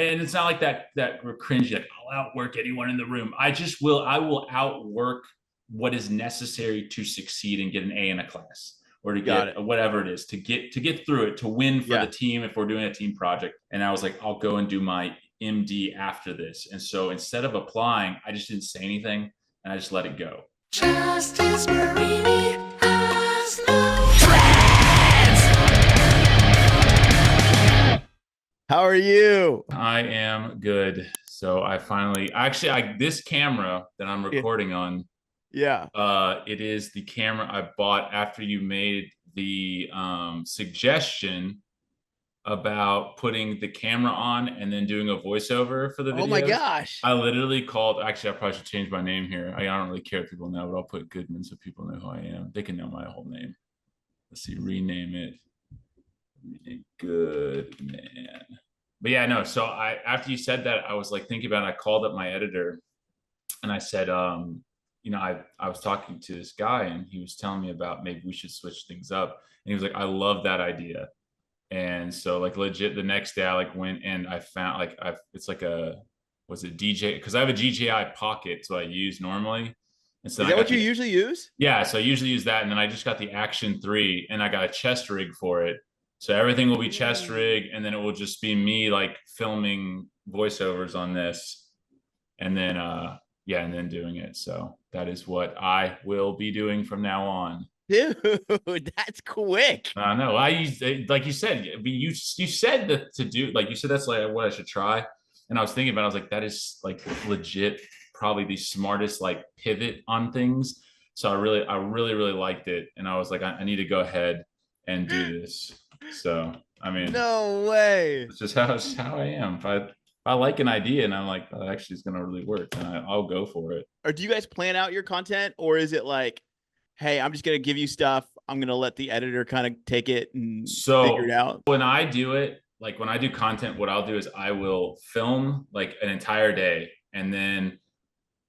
and it's not like that we're cringy, like I'll outwork anyone in the room. I will outwork what is necessary to succeed and get an A in a class or to Got get it. whatever it is to get through it, to win for the Yeah. team if we're doing a team project. And I was like, I'll go and do my MD after this. And so instead of applying, I just didn't say anything and I just let it go. Justice Marini has no How are you? I am good. So I finally actually I this camera that I'm Yeah. recording on, Yeah. it is the camera I bought after you made the suggestion about putting the camera on and then doing a voiceover for the Oh my videos. gosh. I literally called, actually, I probably should change my name here. I don't really care if people know, but I'll put Goodman so people know who I am. They can know my whole name. Let's see, rename it. Goodman. But yeah, no. So after you said that, I was like thinking about it. I called up my editor and I said, I was talking to this guy and he was telling me about maybe we should switch things up. And he was like, I love that idea. And so like legit the next day I like went and I found like it's like was it DJ? Because I have a DJI Pocket, so I use normally. And so Is I that got what you usually use? yeah, so I usually use that, and then I just got the Action 3 and I got a chest rig for it. So everything will be chest rig, and then it will just be me like filming voiceovers on this, and then yeah, and then doing it. So that is what I will be doing from now on. Dude, that's quick. No, I use like you said, you said that to do like you said that's like what I should try, and I was thinking about it, I was like that is like legit probably the smartest like pivot on things. So I really liked it, and I was like I need to go ahead and do this. So I mean, No way. it's just how I am. If I like an idea and I'm like oh, that actually is gonna really work, then I'll go for it. Or do you guys plan out your content, or is it like, hey, I'm just gonna give you stuff. I'm gonna let the editor kind of take it and figure it So out? when I do it, like when I do content, what I'll do is I will film like an entire day. And then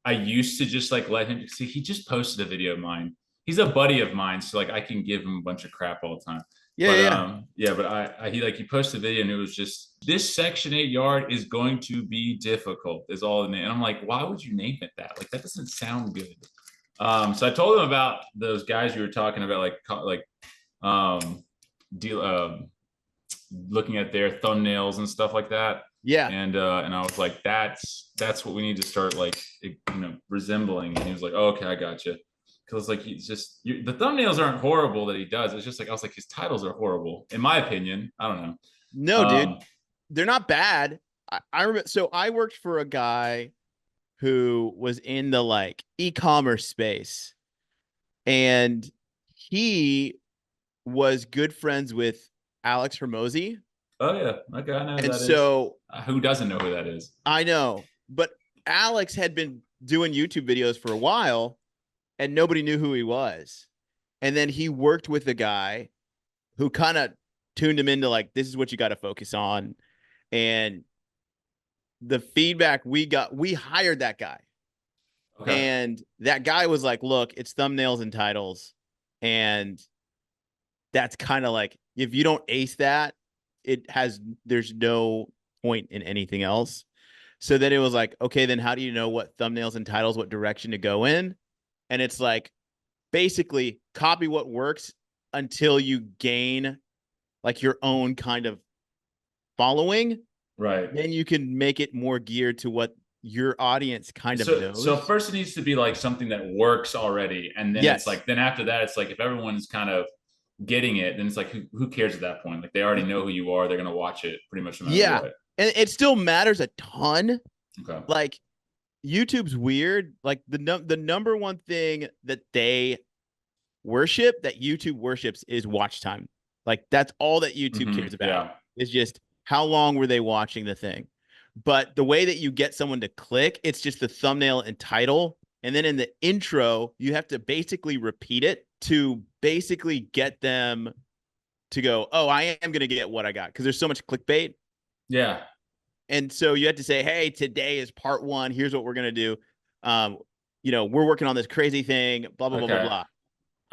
I used to just like let him see, he just posted a video of mine. He's a buddy of mine. So like I can give him a bunch of crap all the time. Yeah, But yeah. yeah, but he posted a video and it was just this section 8 yard is going to be difficult is all the name. And I'm like, why would you name it that? Like that doesn't sound good. So I told him about those guys you were talking about, like um, deal, looking at their thumbnails and stuff like that. Yeah. And I was like, that's what we need to start like resembling. And he was like, oh, okay, I got you. Because like he's just the thumbnails aren't horrible that he does. It's just like I was like his titles are horrible in my opinion. I don't know. No, dude, they're not bad. I remember. So I worked for a guy who was in the like e-commerce space, and he was good friends with Alex Hermosi. Oh yeah, okay, I know who And that so is. Who doesn't know who that is? I know, but Alex had been doing YouTube videos for a while and nobody knew who he was. And then he worked with a guy who kind of tuned him into like, this is what you got to focus on. And the feedback we got, we hired that guy. Okay. And that guy was like, look, it's thumbnails and titles. And that's kind of like, if you don't ace that, there's no point in anything else. So then it was like, okay, then how do you know what thumbnails and titles, what direction to go in? And it's like, basically copy what works until you gain like your own kind of following. Right. Then you can make it more geared to what your audience kind of knows. So first it needs to be like something that works already. And then it's like, then after that, it's like if everyone's kind of getting it, then it's like who cares at that point? Like they already know who you are. They're gonna watch it pretty much no matter what. And it still matters a ton. Okay. Like YouTube's weird. Like the number one thing that they worship, that YouTube worships, is watch time. Like that's all that YouTube cares about. Yeah. Is just how long were they watching the thing. But the way that you get someone to click, it's just the thumbnail and title. And then in the intro, you have to basically repeat it to basically get them to go, oh, I am going to get what I got. Because there's so much clickbait. Yeah. And so you have to say, hey, today is part 1. Here's what we're going to do. We're working on this crazy thing, blah, blah, blah, blah, blah.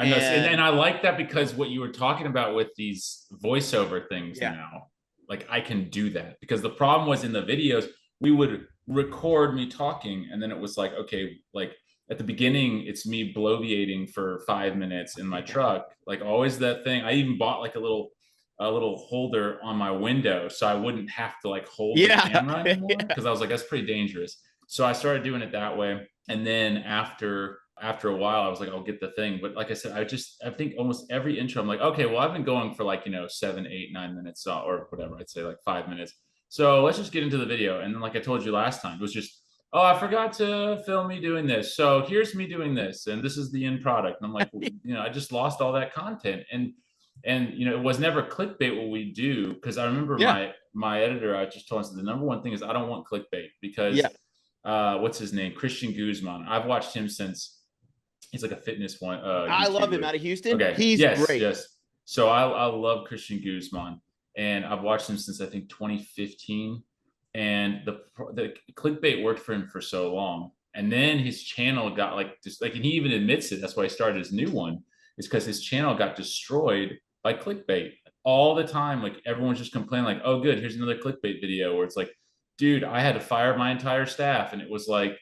I know. And I like that because what you were talking about with these voiceover things now, like I can do that. Because the problem was in the videos, we would record me talking, and then it was like, okay, like at the beginning, it's me bloviating for 5 minutes in my truck, like always that thing. I even bought like a little holder on my window so I wouldn't have to like hold the camera anymore, because I was like, that's pretty dangerous. So I started doing it that way. And then after a while, I was like, I'll get the thing. But like I said, I think almost every intro, I'm like, okay, well, I've been going for like, 7, 8, 9 minutes or whatever. I'd say like 5 minutes. So let's just get into the video. And then, like I told you last time, it was just, oh, I forgot to film me doing this. So here's me doing this. And this is the end product. And I'm like, I just lost all that content. And it was never clickbait what we do. Because I remember my editor, I just told him, the number one thing is I don't want clickbait, because what's his name? Christian Guzman. I've watched him since he's like a fitness one. I love him out of Houston. Okay. He's great. Yes. So I love Christian Guzman, and I've watched him since I think 2015. And the clickbait worked for him for so long, and then his channel got like just like, and he even admits it. That's why he started his new one, is because his channel got destroyed by clickbait all the time. Like everyone's just complaining, like, oh, good, here's another clickbait video, where it's like, dude, I had to fire my entire staff, and it was like,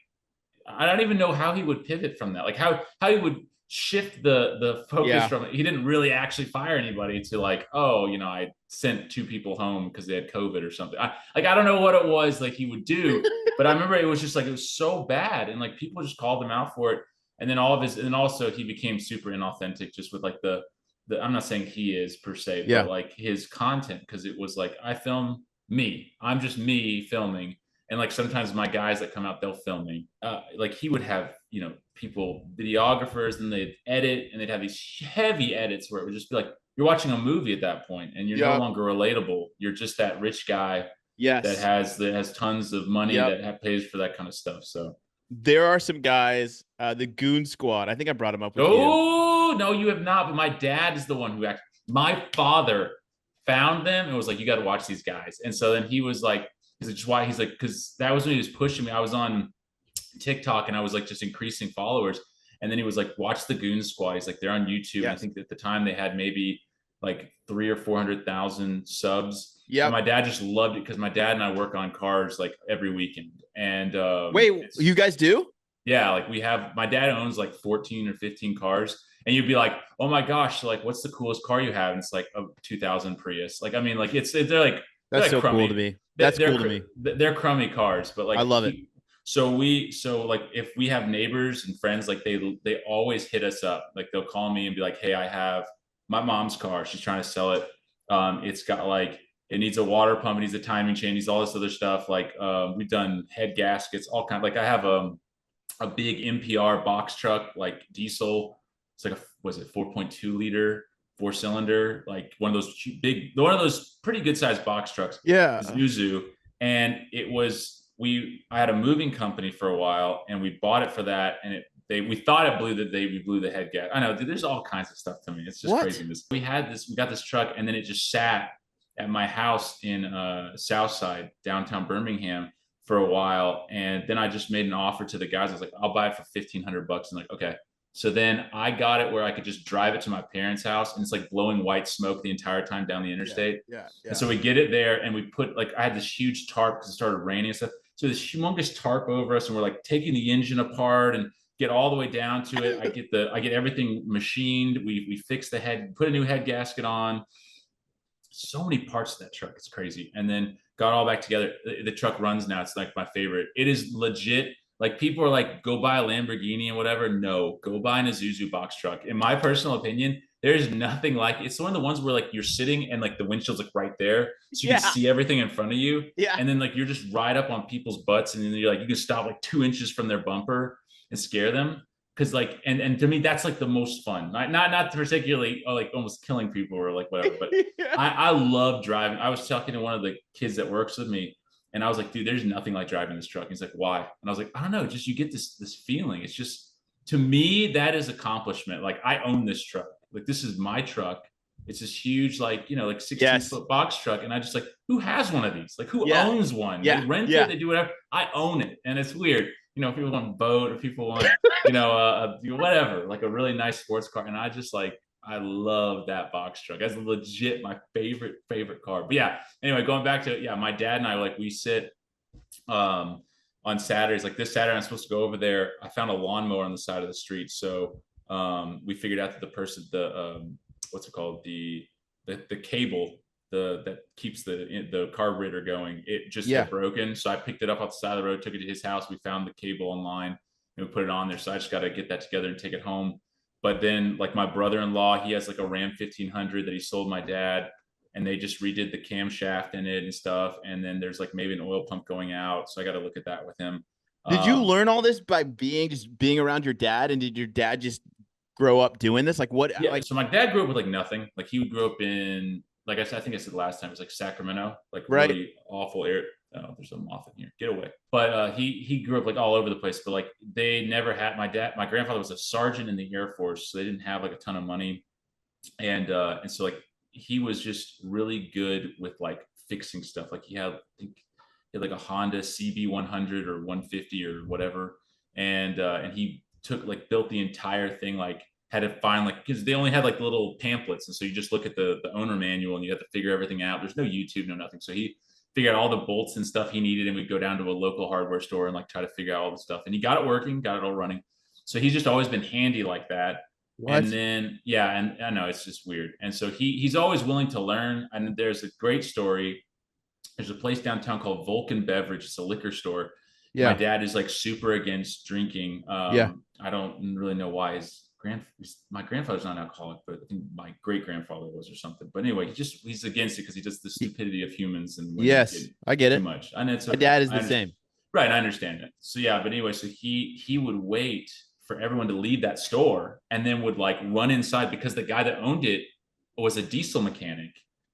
I don't even know how he would pivot from that. Like how he would shift the focus from it. He didn't really actually fire anybody to like, oh, I sent 2 people home because they had COVID or something. I don't know what it was like he would do, but I remember it was just like, it was so bad. And like people just called him out for it. And then and also he became super inauthentic just with like the I'm not saying he is per se, but like his content. Cause it was like, I film me, I'm just me filming. And like sometimes my guys that come out, they'll film me. Like he would have, people, videographers, and they'd edit, and they'd have these heavy edits where it would just be like, you're watching a movie at that point, and you're no longer relatable. You're just that rich guy that has tons of money that pays for that kind of stuff. So there are some guys, the Goon Squad. I think I brought him up with you. Oh, no, you have not. But my dad is the one who my father found them and was like, you got to watch these guys. And so then he was like, he's like, because that was when he was pushing me. I was on TikTok and I was like just increasing followers. And then he was like, watch the Goon Squad. He's like, they're on YouTube. Yes. I think at the time they had maybe like 300,000 or 400,000 subs. Yeah. My dad just loved it because my dad and I work on cars like every weekend. And wait, you guys do? Yeah. Like my dad owns like 14 or 15 cars. And you'd be like, oh my gosh, like what's the coolest car you have? And it's like a 2000 Prius. Like, I mean, like they're like, that's like so crummy. cool to me. That's cool to me. They're crummy cars, but like I love it. So like if we have neighbors and friends, like they always hit us up. Like they'll call me and be like, hey, I have my mom's car. She's trying to sell it. It's got like, it needs a water pump, it needs a timing chain, it needs all this other stuff. Like we've done head gaskets, all kind of, like I have a big NPR box truck, like diesel. It's like was it 4.2 liter 4-cylinder, like one of those pretty good sized box trucks. Yeah. Isuzu. And I had a moving company for a while, and we bought it for that. And we thought it blew we blew the head gas. I know, dude, there's all kinds of stuff to me. It's just craziness. We got this truck, and then it just sat at my house in Southside, downtown Birmingham for a while. And then I just made an offer to the guys. I was like, I'll buy it for $1,500. And like, okay. So then I got it where I could just drive it to my parents' house, and it's like blowing white smoke the entire time down the interstate. Yeah. And so we get it there, and we put I had this huge tarp because it started raining and stuff. So this humongous tarp over us, and we're like taking the engine apart and get all the way down to it. I get everything machined. We fix the head, put a new head gasket on. So many parts of that truck. It's crazy. And then got all back together. The truck runs now. It's like my favorite. It is legit. Like people are like, go buy a Lamborghini and whatever. No, go buy an Isuzu box truck. In my personal opinion, there's nothing like it's one of the ones where like you're sitting and like the windshield's like right there, so you can see everything in front of you. Yeah. And then like you're just right up on people's butts, and then you're like, you can stop like 2 inches from their bumper and scare them. Cause like, and to me, that's like the most fun. Not particularly like almost killing people or like whatever, but I love driving. I was talking to one of the kids that works with me, and I was like, dude, there's nothing like driving this truck. He's like, why? And I was like, I don't know. Just you get this feeling. It's just, to me, that is accomplishment. Like I own this truck. Like this is my truck. It's this huge, like, like 16-foot box truck. And I just like, who has one of these? Like who owns one? Yeah. They rent it, they do whatever. I own it. And it's weird. People want a boat, or people want, whatever, like a really nice sports car. And I just like, I love that box truck. That's legit my favorite car. But yeah, anyway, going back to, yeah, my dad and I, like, we sit on Saturdays. Like this Saturday, I'm supposed to go over there. I found a lawnmower on the side of the street. So we figured out that the person, what's it called? The cable, that keeps the carburetor going, it just Yeah. had broken. So I picked it up off the side of the road, took it to his house. We found the cable online and we put it on there. So I just got to get that together and take it home. But then, like, my brother-in-law, he has like a Ram 1500 that he sold my dad, and they just redid the camshaft in it and stuff. And then there's like maybe an oil pump going out, so I got to look at that with him. Did you learn all this by being around your dad? And did your dad just grow up doing this? Like what? Yeah. Like, So my dad grew up with like nothing. Like he grew up in, like I said, I think I said last time, it was like Sacramento, like Right. really awful air. Oh, there's a moth in here. Get away. But he grew up like all over the place. But like they never had, my grandfather was a sergeant in the Air Force, so they didn't have like a ton of money. And so like he was just really good with like fixing stuff. Like he had like a Honda CB 100 or 150 or whatever, and he took, like, built the entire thing, like had to find, like, because they only had like little pamphlets, and so you just look at the owner manual and you have to figure everything out. There's no YouTube, no nothing. So he figured out all the bolts and stuff he needed, and we'd go down to a local hardware store and like try to figure out all the stuff. And he got it working, got it all running. So he's just always been handy like that. what? And then, yeah, and I know it's just weird. And so he's always willing to learn. And there's a great story. There's a place downtown called Vulcan Beverage. It's a liquor store. My Yeah. dad is like super against drinking. Yeah. I don't really know why. My grandfather's not an alcoholic, but I think my great grandfather was, or something. But anyway, he's against it because he does the stupidity of humans and women Yes, get I get too it. much. And it's My dad is I the same. Right, I understand it. So yeah, but anyway, so he would wait for everyone to leave that store, and then would like run inside, because the guy that owned it was a diesel mechanic,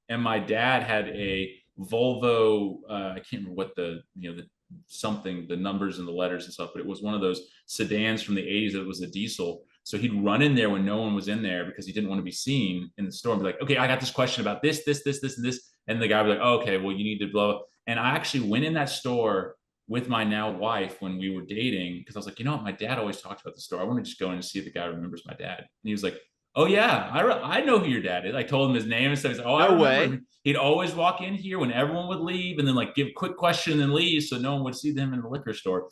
and my dad had a Volvo. I can't remember what the numbers and the letters and stuff, but it was one of those sedans from the 80s that was a diesel. So he'd run in there when no one was in there because he didn't want to be seen in the store, and be like, okay, I got this question about this, and this. And the guy was like, oh, okay, well, you need to blow. And I actually went in that store with my now wife when we were dating, because I was like, you know what, my dad always talks about the store. I want to just go in and see if the guy remembers my dad. And he was like, oh yeah, I know who your dad is. I told him his name and stuff. He's like, oh, I No remember way. him. He'd always walk in here when everyone would leave, and then like give a quick question and then leave, so no one would see them in the liquor store.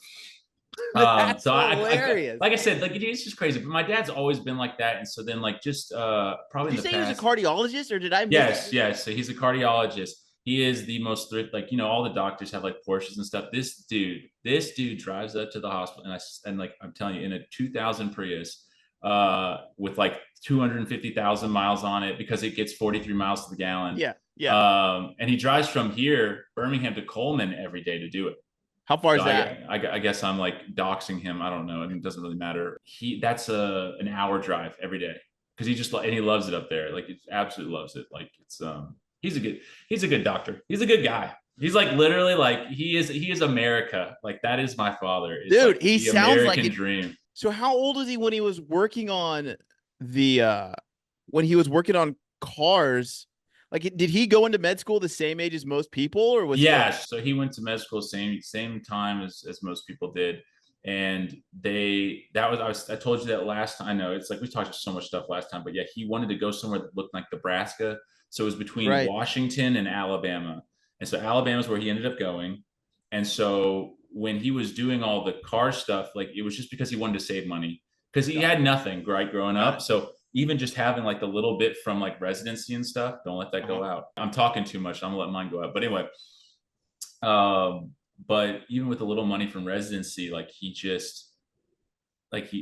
That's So hilarious. like I said, like it's just crazy. But my dad's always been like that, and so then like just probably Did you in the say he was a past. cardiologist, or did I miss Yes, yes. So he's a cardiologist. He is the most thrift, like, all the doctors have like Porsches and stuff. This dude drives up to the hospital, and like I'm telling you, in a 2000 Prius, with like 250,000 miles on it, because it gets 43 miles to the gallon. Yeah, yeah. And he drives from here, Birmingham, to Coleman every day to do it. How far is So that? I guess I'm like doxing him. I don't know. I mean, it doesn't really matter. That's an hour drive every day, because he loves it up there. Like, he absolutely loves it. Like, it's he's a good doctor. He's a good guy. He's like literally like he is America. Like, that is my father. It's Dude, like he the sounds like American it. dream. So how old was he when he was working on cars? Like, did he go into med school the same age as most people, or was he like- Yes. So he went to med school same time as most people did. And I told you that last time. I know it's like we talked so much stuff last time, but yeah, he wanted to go somewhere that looked like Nebraska. So it was between Right. Washington and Alabama. And so Alabama is where he ended up going. And so when he was doing all the car stuff, like, it was just because he wanted to save money, because he had nothing, right, growing up. So even just having like the little bit from like residency and stuff, don't let that go out. I'm talking too much. I'm gonna let mine go out. But anyway, but even with a little money from residency, like, he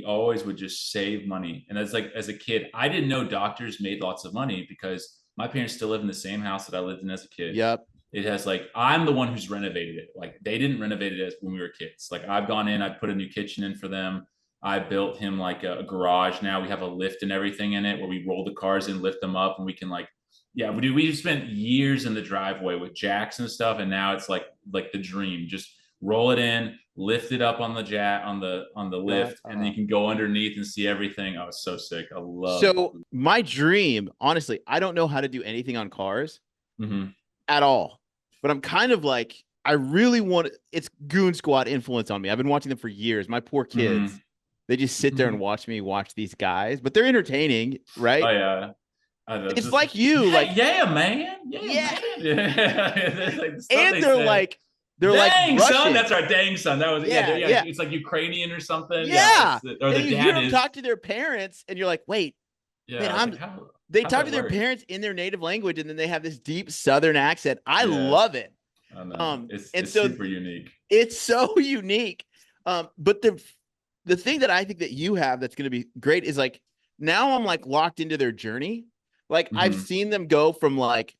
always would just save money. And that's like, as a kid, I didn't know doctors made lots of money, because my parents still live in the same house that I lived in as a kid. Yep. It has like, I'm the one who's renovated it. Like, they didn't renovate it as when we were kids. Like, I've gone in, I put a new kitchen in for them. I built him like a garage. Now we have a lift and everything in it, where we roll the cars in, lift them up, and we can like, yeah, we spent years in the driveway with jacks and stuff. And now it's like the dream. Just roll it in, lift it up on the jack, on the lift, and then you can go underneath and see everything. Oh, it's so sick. I love it. So my dream, honestly, I don't know how to do anything on cars Mhm. at all, but I'm kind of like, I really want it's Goon Squad influence on me. I've been watching them for years. My poor kids. They just sit there and watch me watch these guys, but they're entertaining, right? Oh yeah. It's like you, yeah, like yeah, man. Yeah, Yeah. man. Yeah. Like the stuff and they they're say. like Dang, son. Russian. That's right. Dang, son. That was Yeah, yeah. yeah. It's like Ukrainian or something. Yeah. Or And the you hear dad them is. talk to their parents, and you're like, wait, Yeah. man, I was like, how, they how's talk that to their work? parents in their native language, and then they have this deep Southern accent. I Yeah. love it. I know. It's and so super unique. it's so unique. But the thing that I think that you have that's going to be great is like now I'm like locked into their journey. Like I've Mhm. seen them go from like,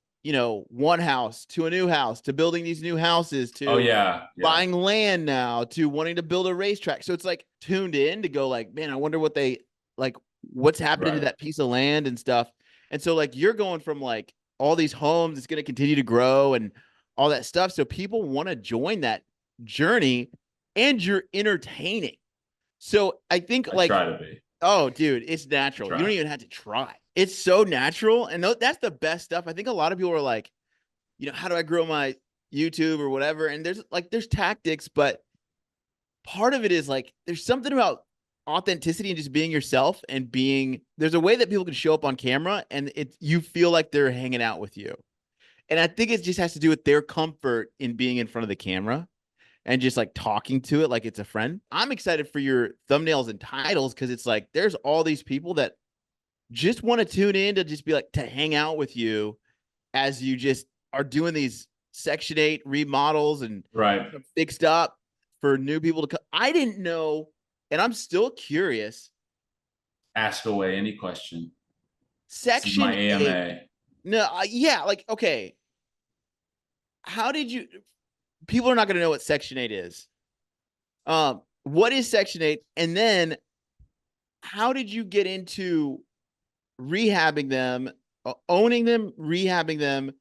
one house to a new house to building these new houses to Oh yeah. buying land now to wanting to build a racetrack. So it's like tuned in to go like, man, I wonder what they like, what's happening to Right. that piece of land and stuff. And so like you're going from like all these homes, it's going to continue to grow and all that stuff. So people want to join that journey and you're entertaining. So I think I like, try to be. oh, dude, it's natural. You Try. don't even have to try. It's so natural. And that's the best stuff. I think a lot of people are like, how do I grow my YouTube or whatever? And there's tactics, but part of it is like, there's something about authenticity and just being yourself and there's a way that people can show up on camera and you feel like they're hanging out with you. And I think it just has to do with their comfort in being in front of the camera and just like talking to it like it's a friend. I'm excited for your thumbnails and titles because it's like there's all these people that just want to tune in to just be like to hang out with you as you just are doing these Section 8 remodels and Right. fixed up for new people to come. I didn't know, and I'm still curious. Ask away any question. This is Section my 8. AMA. No, yeah, like okay. How did you? People are not going to know what Section 8 is. What is Section 8? And then how did you get into rehabbing them, owning them, rehabbing them?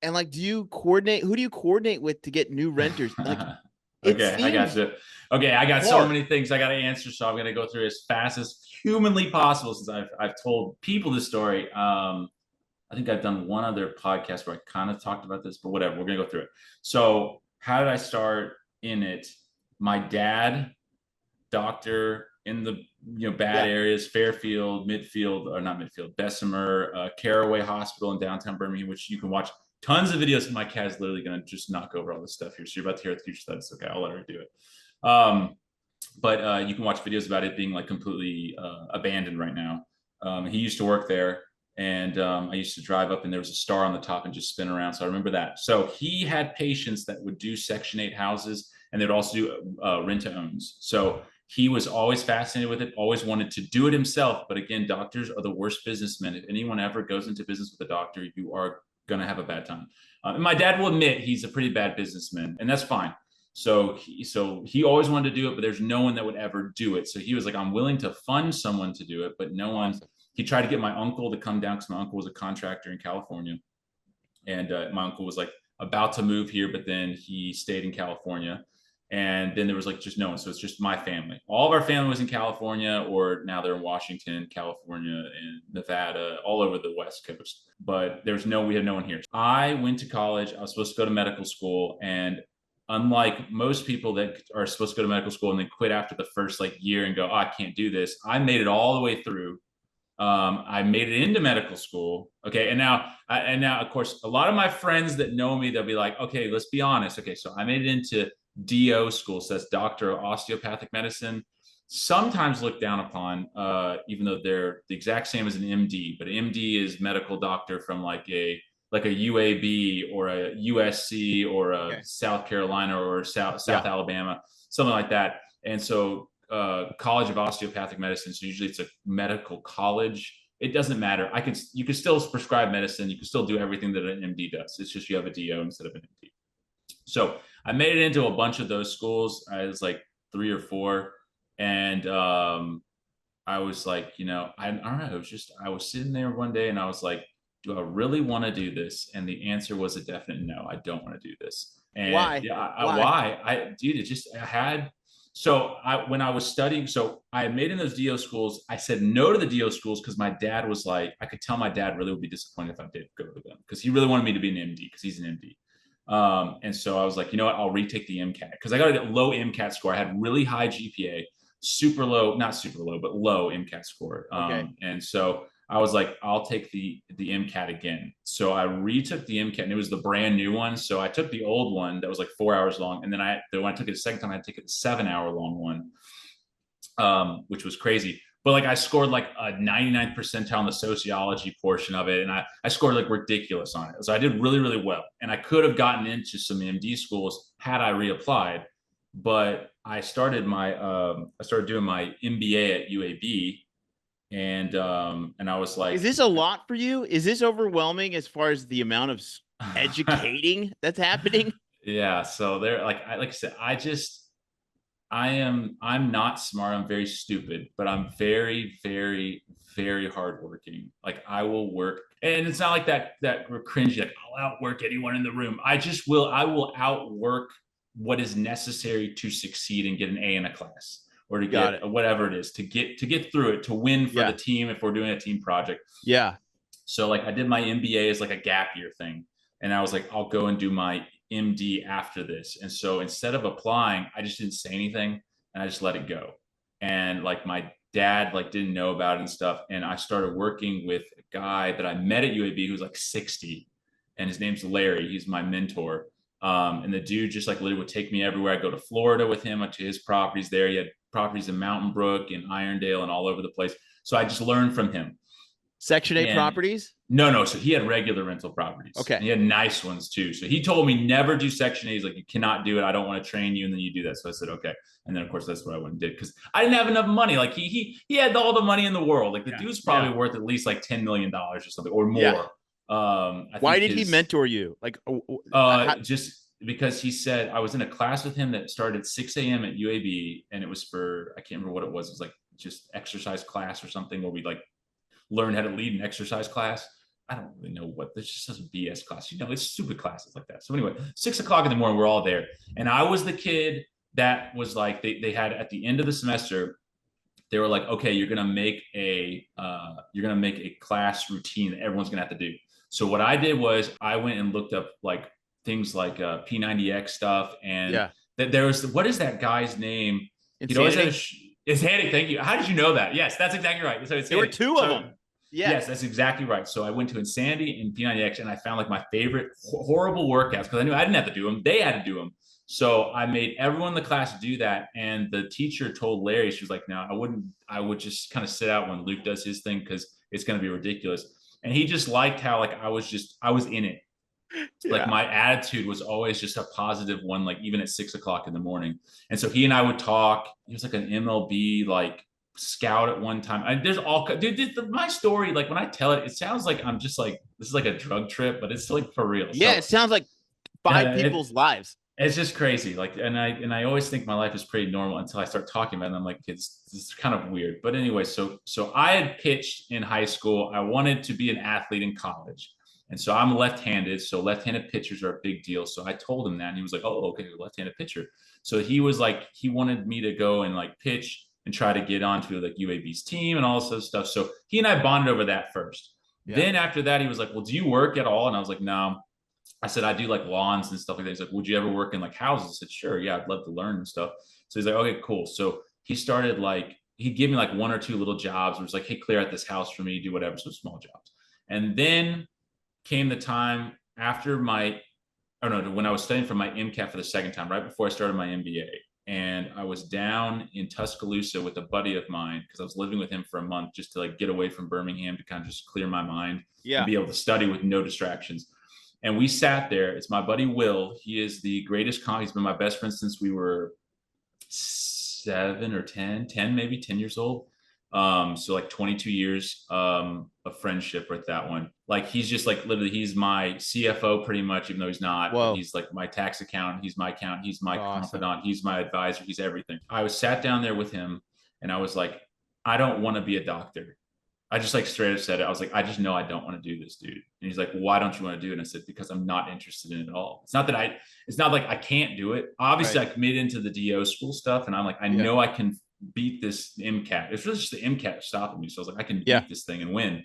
And like, who do you coordinate with to get new renters? Like, Okay, I got you. Okay, I got so hard. many things I got to answer, so I'm going to go through as fast as humanly possible since I've told people this story. I think I've done one other podcast where I kind of talked about this, but whatever, we're going to go through it. So, how did I start in it? My dad, doctor in the bad areas, Fairfield, Midfield, or not Midfield, Bessemer, Caraway Hospital in downtown Birmingham, which you can watch tons of videos. My cat is literally going to just knock over all this stuff here. So you're about to hear the future stuff. It's okay. I'll let her do it. But you can watch videos about it being like completely abandoned right now. He used to work there, and I used to drive up and there was a star on the top and just spin around. So I remember that. So he had patients that would do Section 8 houses, and they'd also do rent to owns. So he was always fascinated with it, always wanted to do it himself. But again, doctors are the worst businessmen. If anyone ever goes into business with a doctor, you are going to have a bad time. And my dad will admit he's a pretty bad businessman, and that's fine. So he always wanted to do it, but there's no one that would ever do it. So he was like, I'm willing to fund someone to do it, but no one. He tried to get my uncle to come down because my uncle was a contractor in California. And my uncle was like about to move here, but then he stayed in California. And then there was like just no one. So it's just my family. All of our family was in California, or now they're in Washington, California, and Nevada, all over the West Coast. But we had no one here. I went to college. I was supposed to go to medical school. And unlike most people that are supposed to go to medical school and then quit after the first like year and go, oh, I can't do this, I made it all the way through. I made it into medical school. Okay. And now, of course, a lot of my friends that know me, they'll be like, okay, let's be honest. Okay. So I made it into DO school. So that's Doctor of Osteopathic Medicine, sometimes looked down upon, even though they're the exact same as an MD, but MD is medical doctor from like a UAB or a USC or a South Carolina or South Alabama, something like that. And so College of Osteopathic Medicine. So usually it's a medical college. It doesn't matter. You can still prescribe medicine. You can still do everything that an MD does. It's just you have a DO instead of an MD. So I made it into a bunch of those schools. I was like 3 or 4. And I was like, I don't know. I was sitting there one day and I was like, do I really want to do this? And the answer was a definite no. I don't want to do this. And why? Why? Dude, it just when I was studying, so I made in those DO schools, I said no to the DO schools because my dad was like, I could tell my dad really would be disappointed if I did go to them because he really wanted me to be an MD because he's an MD. And so I was like, you know what, I'll retake the MCAT because I got a low MCAT score. I had really high GPA. super low, not super low, but low MCAT score. Okay. And so I was like, I'll take the MCAT again. So I retook the MCAT, and it was the brand new one. So I took the old one that was like 4 hours long, and then when I took it a second time, I had to take it the 7 hour long one, which was crazy. But like I scored like a 99th percentile in the sociology portion of it, and I scored like ridiculous on it. So I did really, really well, and I could have gotten into some MD schools had I reapplied. But I started doing my MBA at UAB, and I was like, Is this a lot for you? Is this overwhelming as far as the amount of educating that's happening? Yeah. So there, like I said, I'm not smart. I'm very stupid, but I'm very, very, very hardworking. Like I will work, and it's not like that we're cringy. Like I'll outwork anyone in the room. I will outwork what is necessary to succeed and get an A in a class, or to get whatever it is to get through it, to win for the team if we're doing a team project. Yeah. So like I did my MBA as like a gap year thing, and I was like, I'll go and do my MD after this. And so instead of applying, I just didn't say anything, and I just let it go. And like my dad like didn't know about it and stuff. And I started working with a guy that I met at UAB who was like 60, and his name's Larry. He's my mentor. And the dude just like literally would take me everywhere. I'd go to Florida with him to his properties there. He had properties in Mountain Brook and Irondale and all over the place. So I just learned from him. Section 8 properties? No. So he had regular rental properties. Okay. And he had nice ones too. So he told me never do Section 8. He's like, you cannot do it. I don't want to train you. And then you do that. So I said, okay. And then of course that's what I went and did, because I didn't have enough money. Like he had all the money in the world. Like the dude's probably worth at least like $10 million or something or more. Yeah. Why did he mentor you? Like, just because he said, I was in a class with him that started at 6 a.m. at UAB, and it was for, I can't remember what it was. It was like just exercise class or something, where we like learn how to lead an exercise class. I don't really know what this just says, a BS class. It's stupid classes like that. So anyway, 6 o'clock in the morning, we're all there. And I was the kid that was like, they had at the end of the semester, they were like, okay, you're going to make a class routine that everyone's going to have to do. So what I did was I went and looked up like things like P90X stuff. And that there was, what is that guy's name? It's Handy. Thank you. How did you know that? Yes, that's exactly right. So there were two of them. Yes, that's exactly right. So I went to Insanity and P90X, and I found like my favorite horrible workouts, because I knew I didn't have to do them. They had to do them. So I made everyone in the class do that. And the teacher told Larry, she was like, no, I would just kind of sit out when Luke does his thing, because it's going to be ridiculous. And he just liked how like I was in it. Like my attitude was always just a positive one, like even at 6 o'clock in the morning. And so he and I would talk. He was like an MLB like scout at one time. There's all, dude, my story, like when I tell it, it sounds like I'm just like, this is like a drug trip, but it's like for real. Yeah, so, it sounds like five people's lives. It's just crazy. Like, and I always think my life is pretty normal until I start talking about it. And I'm like, it's kind of weird. But anyway, so I had pitched in high school. I wanted to be an athlete in college. And so I'm left-handed. So left-handed pitchers are a big deal. So I told him that, and he was like, oh, okay, you're a left-handed pitcher. So he was like, he wanted me to go and like pitch and try to get onto like UAB's team and all this other stuff. So he and I bonded over that first. Yeah. Then after that, he was like, well, do you work at all? And I was like, no. I said, I do like lawns and stuff like that. He's like, would you ever work in like houses? I said, sure. Yeah, I'd love to learn and stuff. So he's like, okay, cool. So he started like, he'd give me like one or two little jobs. It was like, hey, clear out this house for me, do whatever. So small jobs. And then came the time after when I was studying for my MCAT for the second time, right before I started my MBA. And I was down in Tuscaloosa with a buddy of mine, because I was living with him for a month just to like get away from Birmingham, to kind of just clear my mind and be able to study with no distractions. And we sat there. It's my buddy Will. He is the greatest comic. He's been my best friend since we were 7 or 10 years old. So like 22 years of friendship with that one. Like he's just like literally, he's my CFO pretty much, even though he's not. Whoa. He's like my tax accountant. He's my accountant. He's my confidant. He's my advisor. He's everything. I was sat down there with him, and I was like, I don't want to be a doctor. I just like straight up said it. I was like, I just know I don't want to do this, dude. And he's like, why don't you want to do it? And I said, because I'm not interested in it at all. It's not like I can't do it. Obviously, right. I committed into the DO school stuff, and I'm like, I know I can beat this MCAT. It's really just the MCAT stopping me. So I was like, I can beat this thing and win.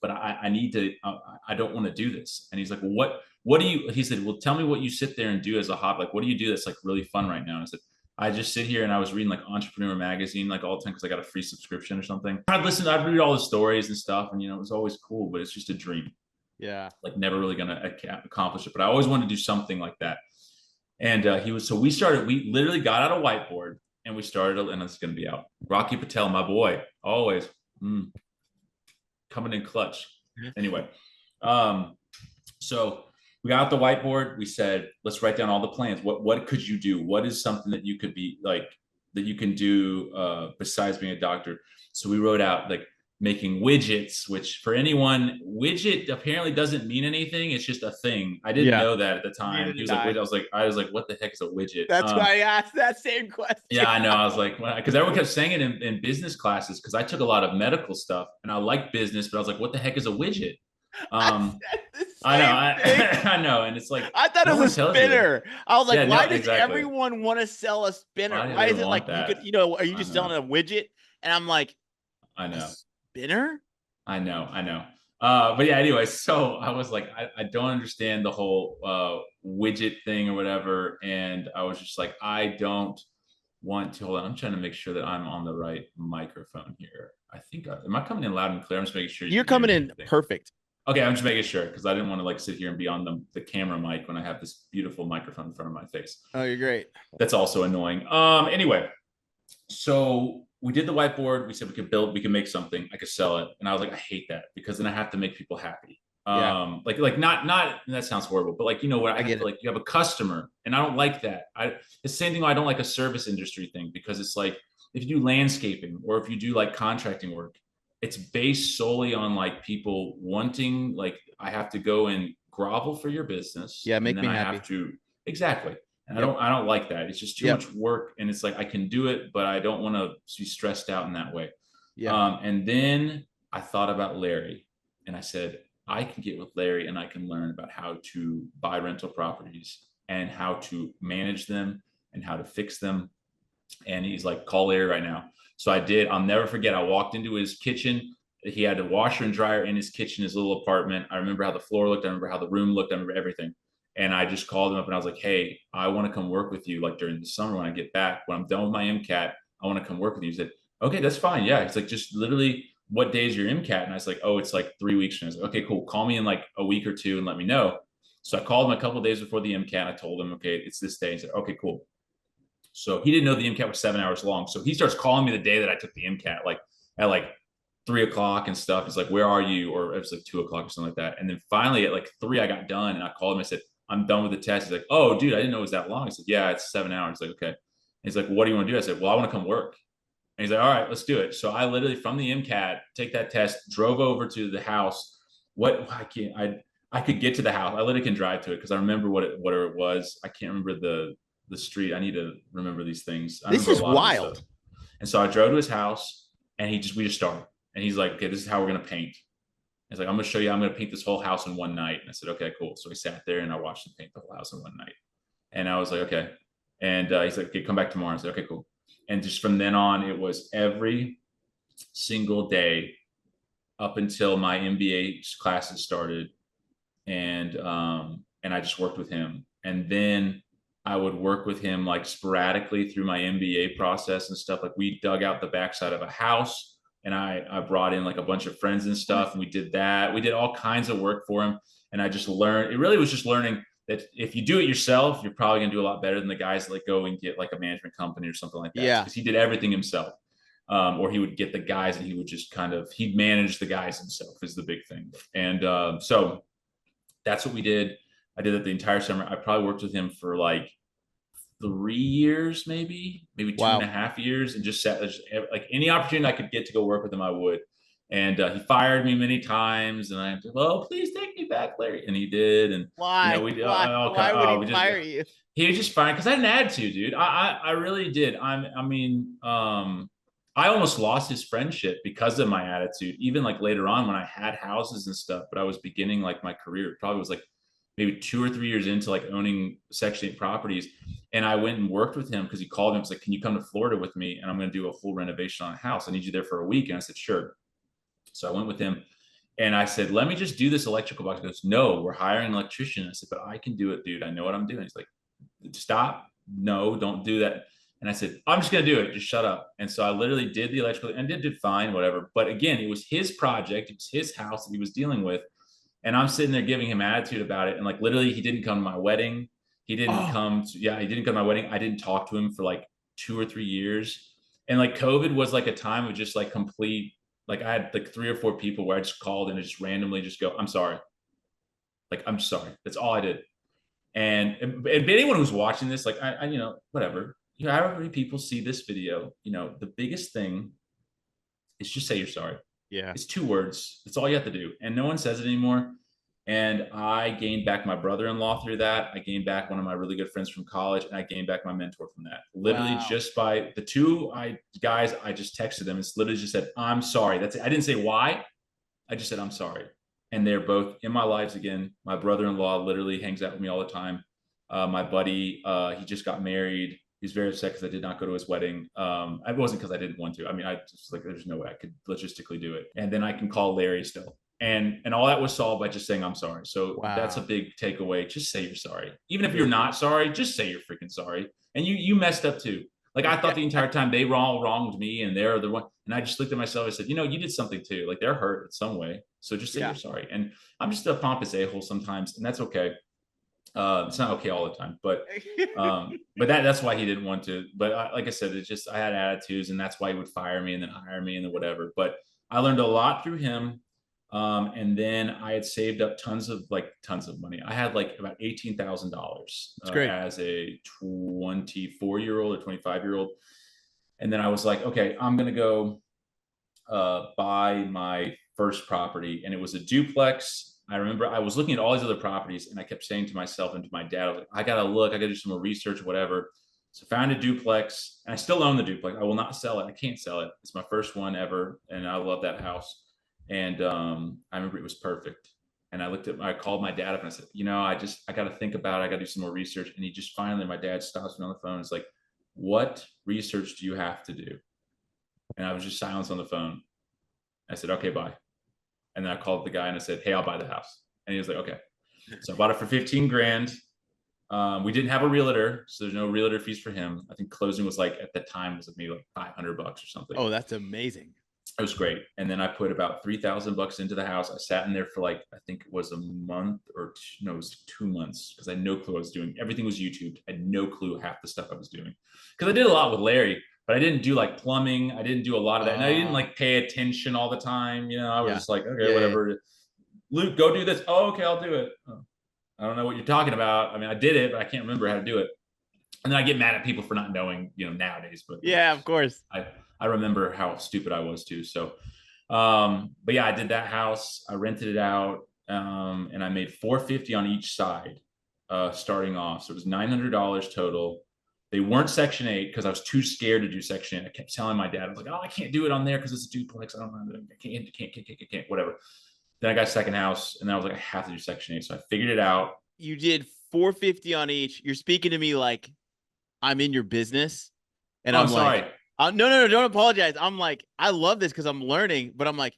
But I need to, I don't want to do this. And he's like, well, what do you, he said, well, tell me what you sit there and do as a hobby. Like, what do you do that's like really fun right now? And I said, I just sit here and I was reading like Entrepreneur Magazine like all the time because I got a free subscription or something. I'd read all the stories and stuff, and it was always cool, but it's just a dream. Yeah. Like never really gonna accomplish it, but I always wanted to do something like that. And we literally got out a whiteboard and we started, and it's gonna be out. Rocky Patel, my boy, always coming in clutch. Anyway, so we got out the whiteboard. We said, let's write down all the plans. What could you do? What is something that you could be like that you can do besides being a doctor? So we wrote out like making widgets, which for anyone, widget apparently doesn't mean anything. It's just a thing. I didn't know that at the time. He was like, I was like, what the heck is a widget? That's why I asked that same question. Yeah, I know. I was like, because everyone kept saying it in business classes, because I took a lot of medical stuff and I like business, but I was like, what the heck is a widget? I know, I know, and it's like I thought it was a spinner. I was like, why does everyone want to sell a spinner? Why is it like you could, are you just selling a widget? And I'm like, I know, spinner. I know. But yeah, anyway, so I was like, I don't understand the whole widget thing or whatever, and I was just like, I don't want to. Hold on, I'm trying to make sure that I'm on the right microphone here. I think am I coming in loud and clear? I'm just making sure you're coming in perfect. Okay, I'm just making sure because I didn't want to like sit here and be on the camera mic when I have this beautiful microphone in front of my face. Oh, you're great. That's also annoying. Anyway, so we did the whiteboard. We said we could make something. I could sell it, and I was like, I hate that because then I have to make people happy. Like not that sounds horrible, but like what I get, like you have a customer, and I don't like that. It's the same thing. I don't like a service industry thing because it's like if you do landscaping or if you do like contracting work, it's based solely on like people wanting, like I have to go and grovel for your business. Yeah, make me happy. I have to exactly. And I don't like that. It's just too much work, and it's like I can do it, but I don't want to be stressed out in that way. Yeah. And then I thought about Larry, and I said I can get with Larry, and I can learn about how to buy rental properties and how to manage them and how to fix them. And he's like, call Larry right now. So I did. I'll never forget. I walked into his kitchen. He had a washer and dryer in his kitchen, his little apartment. I remember how the floor looked. I remember how the room looked. I remember everything. And I just called him up and I was like, hey, I want to come work with you like during the summer when I get back. When I'm done with my MCAT, I want to come work with you. He said, okay, that's fine. Yeah. He's like, just literally, what day is your MCAT? And I was like, oh, it's like 3 weeks. And I was like, okay, cool. Call me in like a week or two and let me know. So I called him a couple of days before the MCAT. I told him, okay, it's this day. He said, okay, cool. So he didn't know the MCAT was 7 hours long. So he starts calling me the day that I took the MCAT, like at like 3 o'clock and stuff. He's like, where are you? Or it was like 2 o'clock or something like that. And then finally at like 3, I got done and I called him. I said, I'm done with the test. He's like, oh, dude, I didn't know it was that long. I said, yeah, it's 7 hours. He's like, okay. And he's like, what do you want to do? I said, well, I want to come work. And he's like, all right, let's do it. So I literally from the MCAT, take that test, drove over to the house. I could get to the house. I literally can drive to it because I remember what it was. I can't remember the street. I need to remember these things. This is wild. And so I drove to his house and we just started. And he's like, okay, this is how we're going to paint. He's like, I'm going to show you, I'm going to paint this whole house in one night. And I said, okay, cool. So we sat there and I watched him paint the whole house in one night. And I was like, okay. And he's like, okay, come back tomorrow. I said, okay, cool. And just from then on, it was every single day up until my MBA classes started. And I just worked with him. And then I would work with him like sporadically through my MBA process and stuff. Like we dug out the backside of a house and I brought in like a bunch of friends and stuff. And we did that. We did all kinds of work for him. And I just learned, it really was just learning that if you do it yourself, you're probably gonna do a lot better than the guys that like go and get like a management company or something like that. Yeah. Because he did everything himself. Or he would get the guys and he would just he'd manage the guys himself is the big thing. And so that's what we did. I did it the entire summer. I probably worked with him for like 3 years, maybe 2.5 years, and just like any opportunity I could get to go work with him, I would. And he fired me many times, and I said, "Well, please take me back, Larry." And he did. And why? Why would he fire you? He was just fired because I didn't add to, dude. I really did. I almost lost his friendship because of my attitude. Even like later on when I had houses and stuff, but I was beginning like my career. It probably was like maybe 2 or 3 years into like owning Section 8 properties. And I went and worked with him because he called me and was like, can you come to Florida with me? And I'm going to do a full renovation on a house. I need you there for a week. And I said, sure. So I went with him and I said, let me just do this electrical box. He goes, no, we're hiring an electrician. I said, but I can do it, dude. I know what I'm doing. He's like, stop. No, don't do that. And I said, I'm just going to do it. Just shut up. And so I literally did the electrical and did fine, whatever. But again, it was his project. It was his house that he was dealing with. And I'm sitting there giving him attitude about it. And like, literally, he didn't come to my wedding. He didn't come to, he didn't come to my wedding. I didn't talk to him for like 2 or 3 years. And like COVID was like a time of just like complete, like I had like 3 or 4 people where I just called and just randomly just go, I'm sorry. Like, I'm sorry. That's all I did. And anyone who's watching this, like, I you know, whatever, you know, however many people see this video, you know, the biggest thing is just say you're sorry. Yeah. It's 2 words. That's all you have to do. And no one says it anymore. And I gained back my brother-in-law through that. I gained back one of my really good friends from college, and I gained back my mentor from that. Literally just by the 2 guys, I just texted them. It's literally just said, I'm sorry. That's it. I didn't say why. I just said, I'm sorry. And they're both in my lives again. My brother-in-law literally hangs out with me all the time. My buddy, he just got married. He's very upset because I did not go to his wedding. It wasn't because I didn't want to. I mean, I just like, there's no way I could logistically do it. And then I can call Larry still. And all that was solved by just saying, I'm sorry. So that's a big takeaway. Just say you're sorry. Even if you're not sorry, just say you're freaking sorry. And you messed up too. Like I thought the entire time they wronged me and they're the one. And I just looked at myself and said, you know, you did something too. Like they're hurt in some way. So just say you're sorry. And I'm just a pompous a-hole sometimes, and that's okay. It's not okay all the time, but that's why he didn't want to. But like I said, it's just I had attitudes, and that's why he would fire me and then hire me and then whatever. But I learned a lot through him. And then I had saved up tons of money. I had like about $18,000 as a 24-year-old or 25-year-old. And then I was like, okay, I'm going to go buy my first property. And it was a duplex. I remember I was looking at all these other properties, and I kept saying to myself and to my dad, I was like, I got to do some more research, whatever. So found a duplex, and I still own the duplex. I will not sell it. I can't sell it. It's my first one ever. And I love that house. And I remember it was perfect. And I called my dad up and I said, you know, I got to think about it. I got to do some more research. And he just finally, my dad stops me on the phone. It's like, what research do you have to do? And I was just silent on the phone. I said, okay, bye. And then I called the guy and I said, hey, I'll buy the house. And he was like, okay. So I bought it for 15 grand. We didn't have a realtor, so there's no realtor fees for him. I think closing was like, at the time was maybe like $500 or something. Oh, that's amazing. It was great. And then I put about $3,000 into the house. I sat in there for like, I think it was a month or no, it was 2 months, because I had no clue what I was doing. Everything was YouTube. I had no clue half the stuff I was doing, because I did a lot with Larry, but I didn't do like plumbing. I didn't do a lot of that. And I didn't like pay attention all the time. You know, I was just like, okay, whatever. Luke, go do this. Oh, okay, I'll do it. Oh, I don't know what you're talking about. I mean, I did it, but I can't remember how to do it. And then I get mad at people for not knowing, you know, nowadays, but yeah, of course. I remember how stupid I was too. So, but yeah, I did that house. I rented it out, and I made $450 on each side, starting off. So it was $900 total. They weren't Section 8 because I was too scared to do Section 8. I kept telling my dad, I was like, oh, I can't do it on there because it's a duplex. I don't know. I can't, whatever. Then I got a second house, and then I was like, I have to do Section 8. So I figured it out. You did $450 on each. You're speaking to me like I'm in your business, and I'm sorry. Like, no, don't apologize. I'm like, I love this because I'm learning, but I'm like,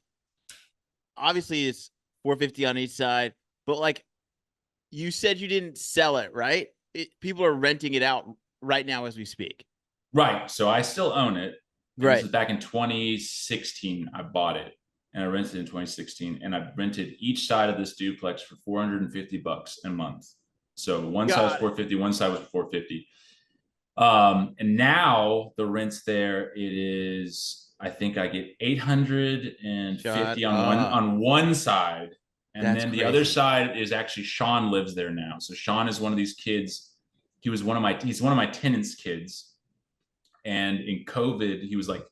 obviously it's $450 on each side, but like you said, you didn't sell it, right? People are renting it out right now as we speak. Right. So I still own it. Right. This is back in 2016. I bought it, and I rented it in 2016, and I rented each side of this duplex for $450 a month. So one side was $450, one side was $450. And now the rents there, it is, I think I get $850 on one side. And then the other side is actually Sean lives there now. So Sean is one of these kids. He's one of my tenants' kids. And in COVID, he was like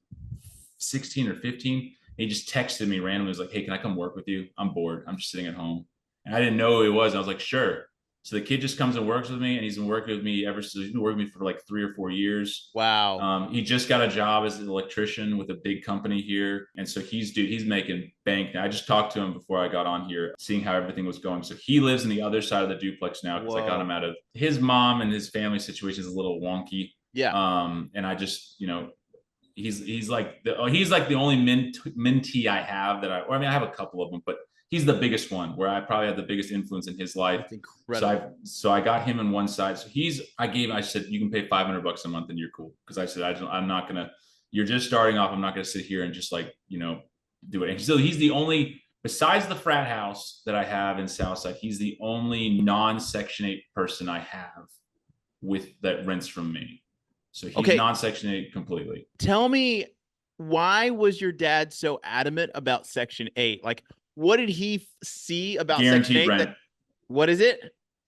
16 or 15. He just texted me randomly. He was like, hey, can I come work with you? I'm bored. I'm just sitting at home. And I didn't know who he was. I was like, sure. So the kid just comes and works with me, and he's been working with me ever since. He's been working with me for like 3 or 4 years. Wow. He just got a job as an electrician with a big company here. And so he's making bank now. I just talked to him before I got on here, seeing how everything was going. So he lives in the other side of the duplex now, because I got him out of his mom, and his family situation is a little wonky. Yeah. And I just, you know, he's like the only mentee I have I have a couple of them, but he's the biggest one where I probably had the biggest influence in his life. That's incredible. So I got him in one side. So I said, you can pay $500 a month and you're cool. Cause I said, I'm not going to, you're just starting off. I'm not going to sit here and just like, do it. And so he's the only, besides the frat house that I have in Southside, he's the only non-Section 8 person I have that rents from me. So he's non-Section 8 completely. Tell me, why was your dad so adamant about Section 8? Like, what did he see about Section 8? Rent. What is it?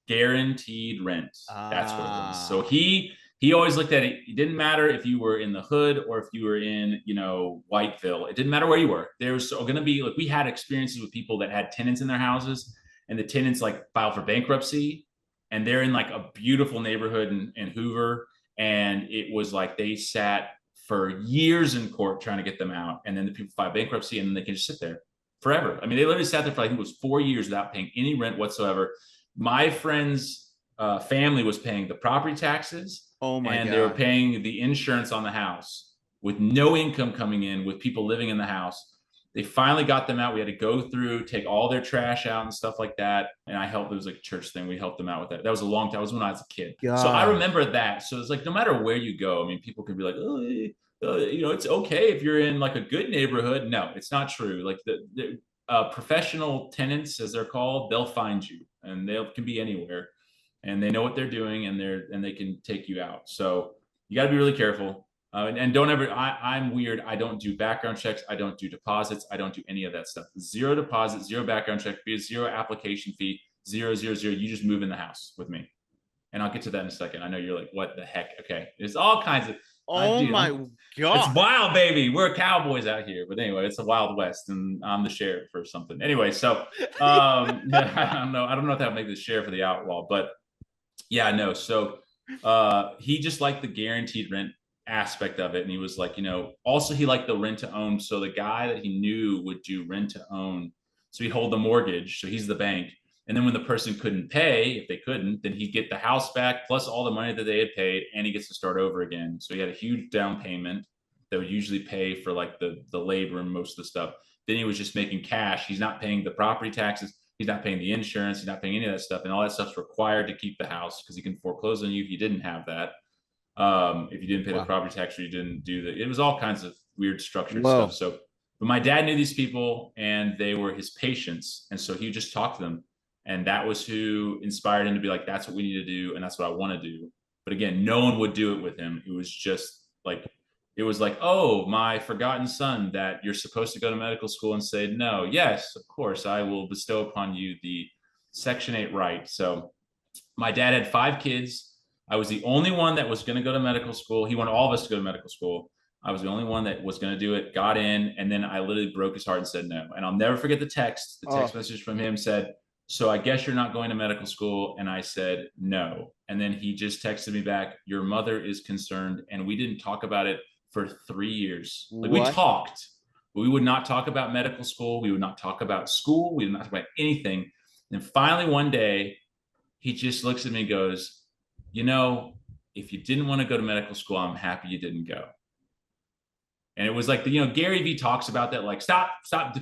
Guaranteed rent. That's what it was. So he always looked at it. It didn't matter if you were in the hood or if you were in, Whiteville. It didn't matter where you were. There was going to be, like, we had experiences with people that had tenants in their houses, and the tenants like filed for bankruptcy, and they're in like a beautiful neighborhood in Hoover. And it was like they sat for years in court trying to get them out. And then the people filed bankruptcy, and then they can just sit there forever. I mean, they literally sat there for, I think it was 4 years without paying any rent whatsoever. My friend's family was paying the property taxes. Oh my God. They were paying the insurance on the house with no income coming in, with people living in the house. They finally got them out. We had to go through, take all their trash out and stuff like that. And I helped. It was like a church thing. We helped them out with that. That was a long time. That was when I was a kid. God. So I remember that. So it's like, no matter where you go, I mean, people could be like, it's okay if you're in like a good neighborhood. No, it's not true. Like the professional tenants, as they're called, they'll find you, and they can be anywhere, and they know what they're doing, and they can take you out. So you got to be really careful. And don't ever, I'm weird. I don't do background checks. I don't do deposits. I don't do any of that stuff. 0 deposit, 0 background check, 0 application fee, 0, 0, 0. You just move in the house with me. And I'll get to that in a second. I know you're like, what the heck? Okay. There's all kinds of. Oh my God. It's wild, baby. We're cowboys out here. But anyway, it's the Wild West, and I'm the sheriff or something. Anyway, so I don't know. I don't know if that would make the sheriff or the outlaw, but yeah, no. So he just liked the guaranteed rent aspect of it. And he was like, also he liked the rent to own. So the guy that he knew would do rent to own. So he'd hold the mortgage. So he's the bank. And then when the person couldn't pay, if they couldn't, then he'd get the house back plus all the money that they had paid, and he gets to start over again. So he had a huge down payment that would usually pay for like the labor and most of the stuff. Then he was just making cash. He's not paying the property taxes. He's not paying the insurance. He's not paying any of that stuff. And all that stuff's required to keep the house, because he can foreclose on you if you didn't have that. If you didn't pay the property tax, or you didn't do it was all kinds of weird structured stuff. So, but my dad knew these people, and they were his patients. And so he would just talk to them. And that was who inspired him to be like, that's what we need to do. And that's what I want to do. But again, no one would do it with him. It was just like, oh, my forgotten son that you're supposed to go to medical school, and say, no, yes, of course, I will bestow upon you the Section 8 right. So my dad had 5 kids. I was the only one that was going to go to medical school. He wanted all of us to go to medical school. I was the only one that was going to do it, got in, and then I literally broke his heart and said no. And I'll never forget the text. The text message from him said, so I guess you're not going to medical school. And I said, no. And then he just texted me back, your mother is concerned. And we didn't talk about it for 3 years. Like, we talked, but we would not talk about medical school. We would not talk about school. We would not talk about anything. And finally, one day, he just looks at me and goes, if you didn't want to go to medical school, I'm happy you didn't go. And it was like, Gary Vee talks about that, like, stop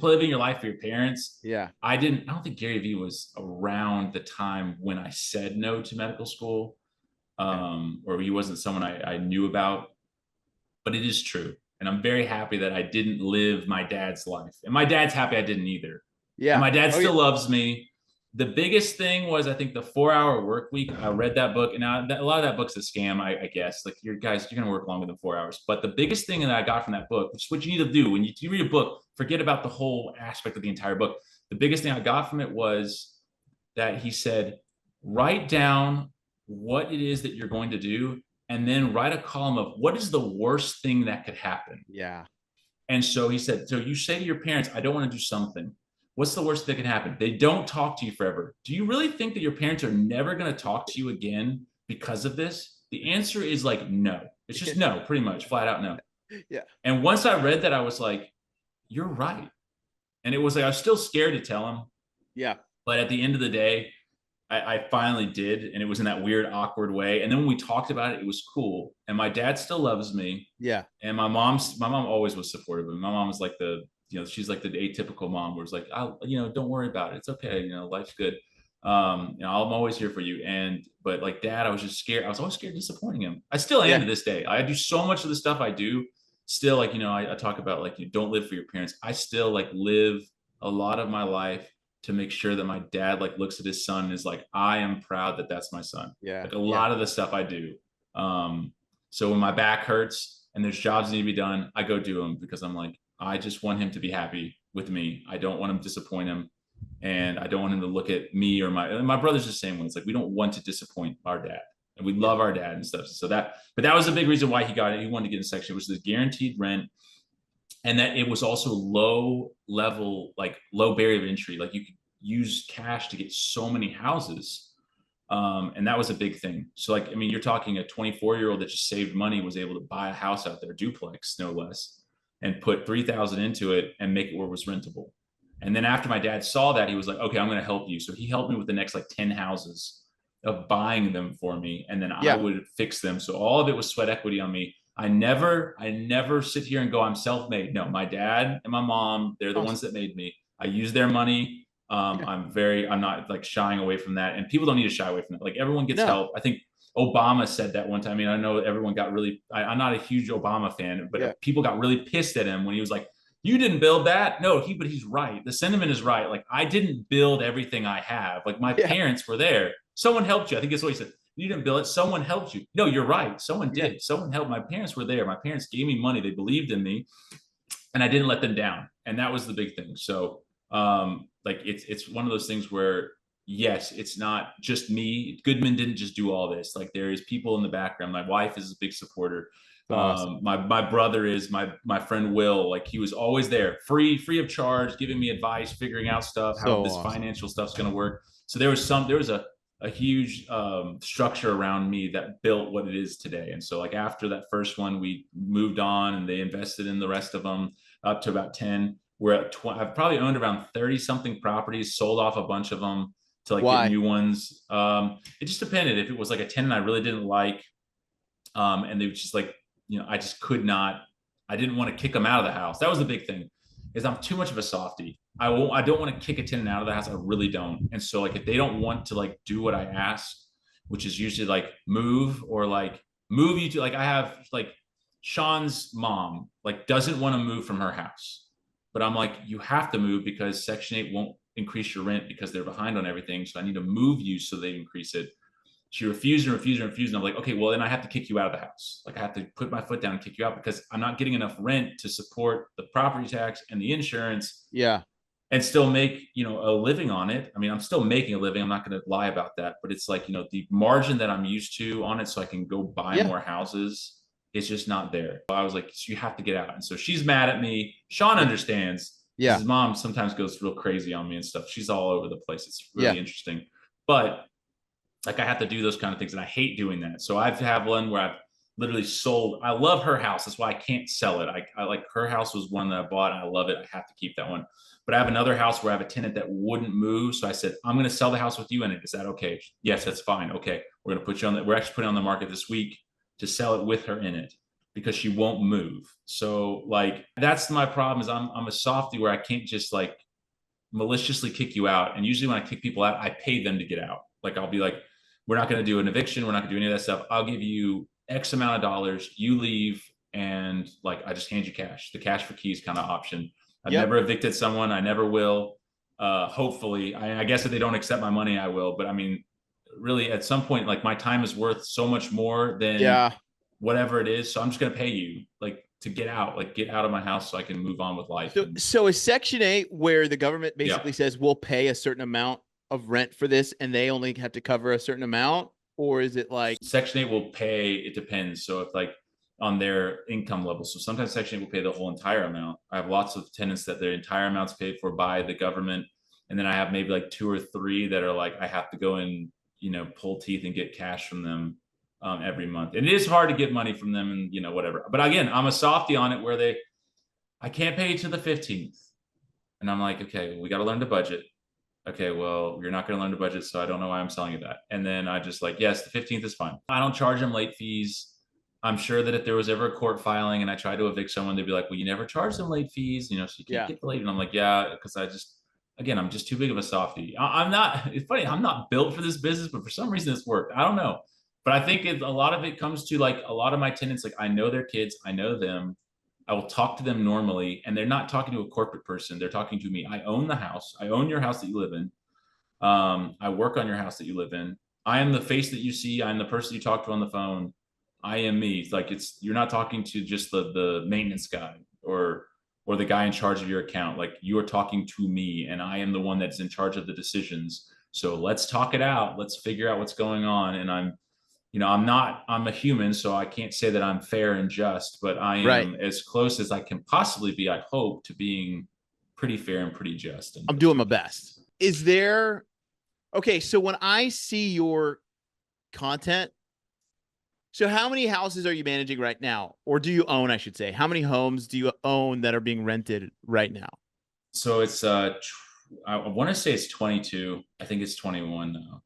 living your life for your parents. Yeah. I don't think Gary Vee was around the time when I said no to medical school, or he wasn't someone I knew about, but it is true. And I'm very happy that I didn't live my dad's life, and my dad's happy I didn't either. Yeah. And my dad still loves me. The biggest thing was, I think, the 4-hour work week. I read that book, and now a lot of that book's a scam, I guess. Like, you're going to work longer than 4 hours. But the biggest thing that I got from that book, which is what you need to do when you read a book, forget about the whole aspect of the entire book. The biggest thing I got from it was that he said, write down what it is that you're going to do, and then write a column of what is the worst thing that could happen. Yeah. And so he said, so you say to your parents, I don't want to do something. What's the worst that can happen? They don't talk to you forever. Do you really think that your parents are never going to talk to you again because of this? The answer is like, no. It's just no, pretty much, flat out no. Yeah. And once I read that, I was like, you're right. And it was like, I was still scared to tell him. Yeah. But at the end of the day, I finally did. And it was in that weird, awkward way. And then when we talked about it, it was cool. And my dad still loves me. Yeah. And my mom always was supportive of me. My mom was like she's like the atypical mom where it's like, oh, don't worry about it. It's okay. Life's good. I'm always here for you. But like dad, I was just scared. I was always scared of disappointing him. I still am Yeah. to this day. I do so much of the stuff I do still, like, I talk about like, you don't live for your parents. I still like live a lot of my life to make sure that my dad like looks at his son and is like, I am proud that that's my son. Yeah. Like a lot of the stuff I do. So when my back hurts and there's jobs that need to be done, I go do them because I'm like, I just want him to be happy with me. I don't want him to disappoint him. And I don't want him to look at me or my brother's the same way. It's like, we don't want to disappoint our dad and we love our dad and stuff. But that was a big reason why he got it. He wanted to get in section, which is guaranteed rent. And that it was also low level, like low barrier of entry. Like you could use cash to get so many houses. And that was a big thing. So like, I mean, you're talking a 24-year-old that just saved money, was able to buy a house out there, duplex, no less, and put 3,000 into it and make it where it was rentable. And then after my dad saw that, he was like, okay, I'm going to help you. So he helped me with the next like 10 houses of buying them for me. And then I would fix them. So all of it was sweat equity on me. I never sit here and go, I'm self-made. No, my dad and my mom, they're the ones that made me. I use their money. I'm not like shying away from that. And people don't need to shy away from that. Like everyone gets help. I think Obama said that one time. I mean, I know everyone got really, I'm not a huge Obama fan, but people got really pissed at him when he was like, you didn't build that. No, but he's right. The sentiment is right. Like I didn't build everything I have. Like my parents were there. Someone helped you. I think that's what he said. You didn't build it. Someone helped you. No, you're right. Someone did. Someone helped. My parents were there. My parents gave me money. They believed in me and I didn't let them down. And that was the big thing. So like it's one of those things where, yes, it's not just me. Goodman didn't just do all this. Like there is people in the background. My wife is a big supporter. Awesome. My brother is my friend Will, like he was always there, free of charge, giving me advice, figuring out stuff, how this financial stuff's going to work. So there was a huge structure around me that built what it is today. And so like after that first one, we moved on and they invested in the rest of them up to about 10. We're at I've probably owned around 30 something properties, sold off a bunch of them to like get new ones. It just depended. If it was like a tenant I really didn't like, and they were just like, I just I didn't want to kick them out of the house. That was the big thing, is I'm too much of a softie. I don't want to kick a tenant out of the house. I really don't. And so like, if they don't want to like do what I ask, which is usually like move or like move you to, like I have like Sean's mom, like doesn't want to move from her house, but I'm like, you have to move because Section 8 won't increase your rent because they're behind on everything. So I need to move you so they increase it. She refused and refused and refused. And I'm like, okay, well, then I have to kick you out of the house. Like I have to put my foot down and kick you out because I'm not getting enough rent to support the property tax and the insurance. Yeah. And still make, a living on it. I mean, I'm still making a living. I'm not going to lie about that, but it's like, the margin that I'm used to on it so I can go buy more houses is just not there. I was like, so you have to get out. And so she's mad at me. Sean understands. Yeah. His mom sometimes goes real crazy on me and stuff. She's all over the place. It's really interesting. But like I have to do those kind of things and I hate doing that. So I've had one where I've literally sold. I love her house. That's why I can't sell it. I like her house was one that I bought and I love it. I have to keep that one. But I have another house where I have a tenant that wouldn't move. So I said, I'm going to sell the house with you in it. Is that okay? Yes, that's fine. Okay. We're going to put you on that. We're actually putting on the market this week to sell it with her in it because she won't move. So like, that's my problem is I'm a softie where I can't just like maliciously kick you out. And usually when I kick people out, I pay them to get out. Like I'll be like, we're not going to do an eviction. We're not going to do any of that stuff. I'll give you X amount of dollars. You leave. And like, I just hand you cash, the cash for keys kind of option. I've never evicted someone. I never will. Hopefully, I guess if they don't accept my money, I will. But I mean, really at some point, like my time is worth so much more than whatever it is. So I'm just going to pay you like to get out of my house so I can move on with life. So is Section 8 where the government basically says we'll pay a certain amount of rent for this and they only have to cover a certain amount? Or is it like Section 8 will pay? It depends. So if like on their income level. So sometimes Section 8 will pay the whole entire amount. I have lots of tenants that their entire amount's paid for by the government. And then I have maybe like 2 or 3 that are like, I have to go and, pull teeth and get cash from them every month. And it is hard to get money from them and, whatever. But again, I'm a softie on it where I can't pay you to the 15th. And I'm like, okay, well, we got to learn to budget. Okay, well, you're not going to learn to budget. So I don't know why I'm selling you that. And then I just like, yes, the 15th is fine. I don't charge them late fees. I'm sure that if there was ever a court filing and I tried to evict someone, they'd be like, well, you never charged them late fees, so you can't Yeah. get the late. And I'm like, yeah, because again, I'm just too big of a softie. I'm not, it's funny, I'm not built for this business, but for some reason it's worked. I don't know. But I think a lot of it comes to like a lot of my tenants, like I know their kids, I know them. I will talk to them normally, and they're not talking to a corporate person. They're talking to me. I own the house. I own your house that you live in. I work on your house that you live in. I am the face that you see. I'm the person you talk to on the phone. I am me. It's like you're not talking to just the maintenance guy or the guy in charge of your account. Like you are talking to me, and I am the one that's in charge of the decisions. So let's talk it out. Let's figure out what's going on. And I'm a human, so I can't say that I'm fair and just, but I am as close as I can possibly be, I hope, to being pretty fair and pretty just. I'm doing my best. Is there, okay, so when I see your content, so how many houses are you managing right now? Or do you own, I should say? How many homes do you own that are being rented right now? So it's I want to say it's 22. I think it's 21 now.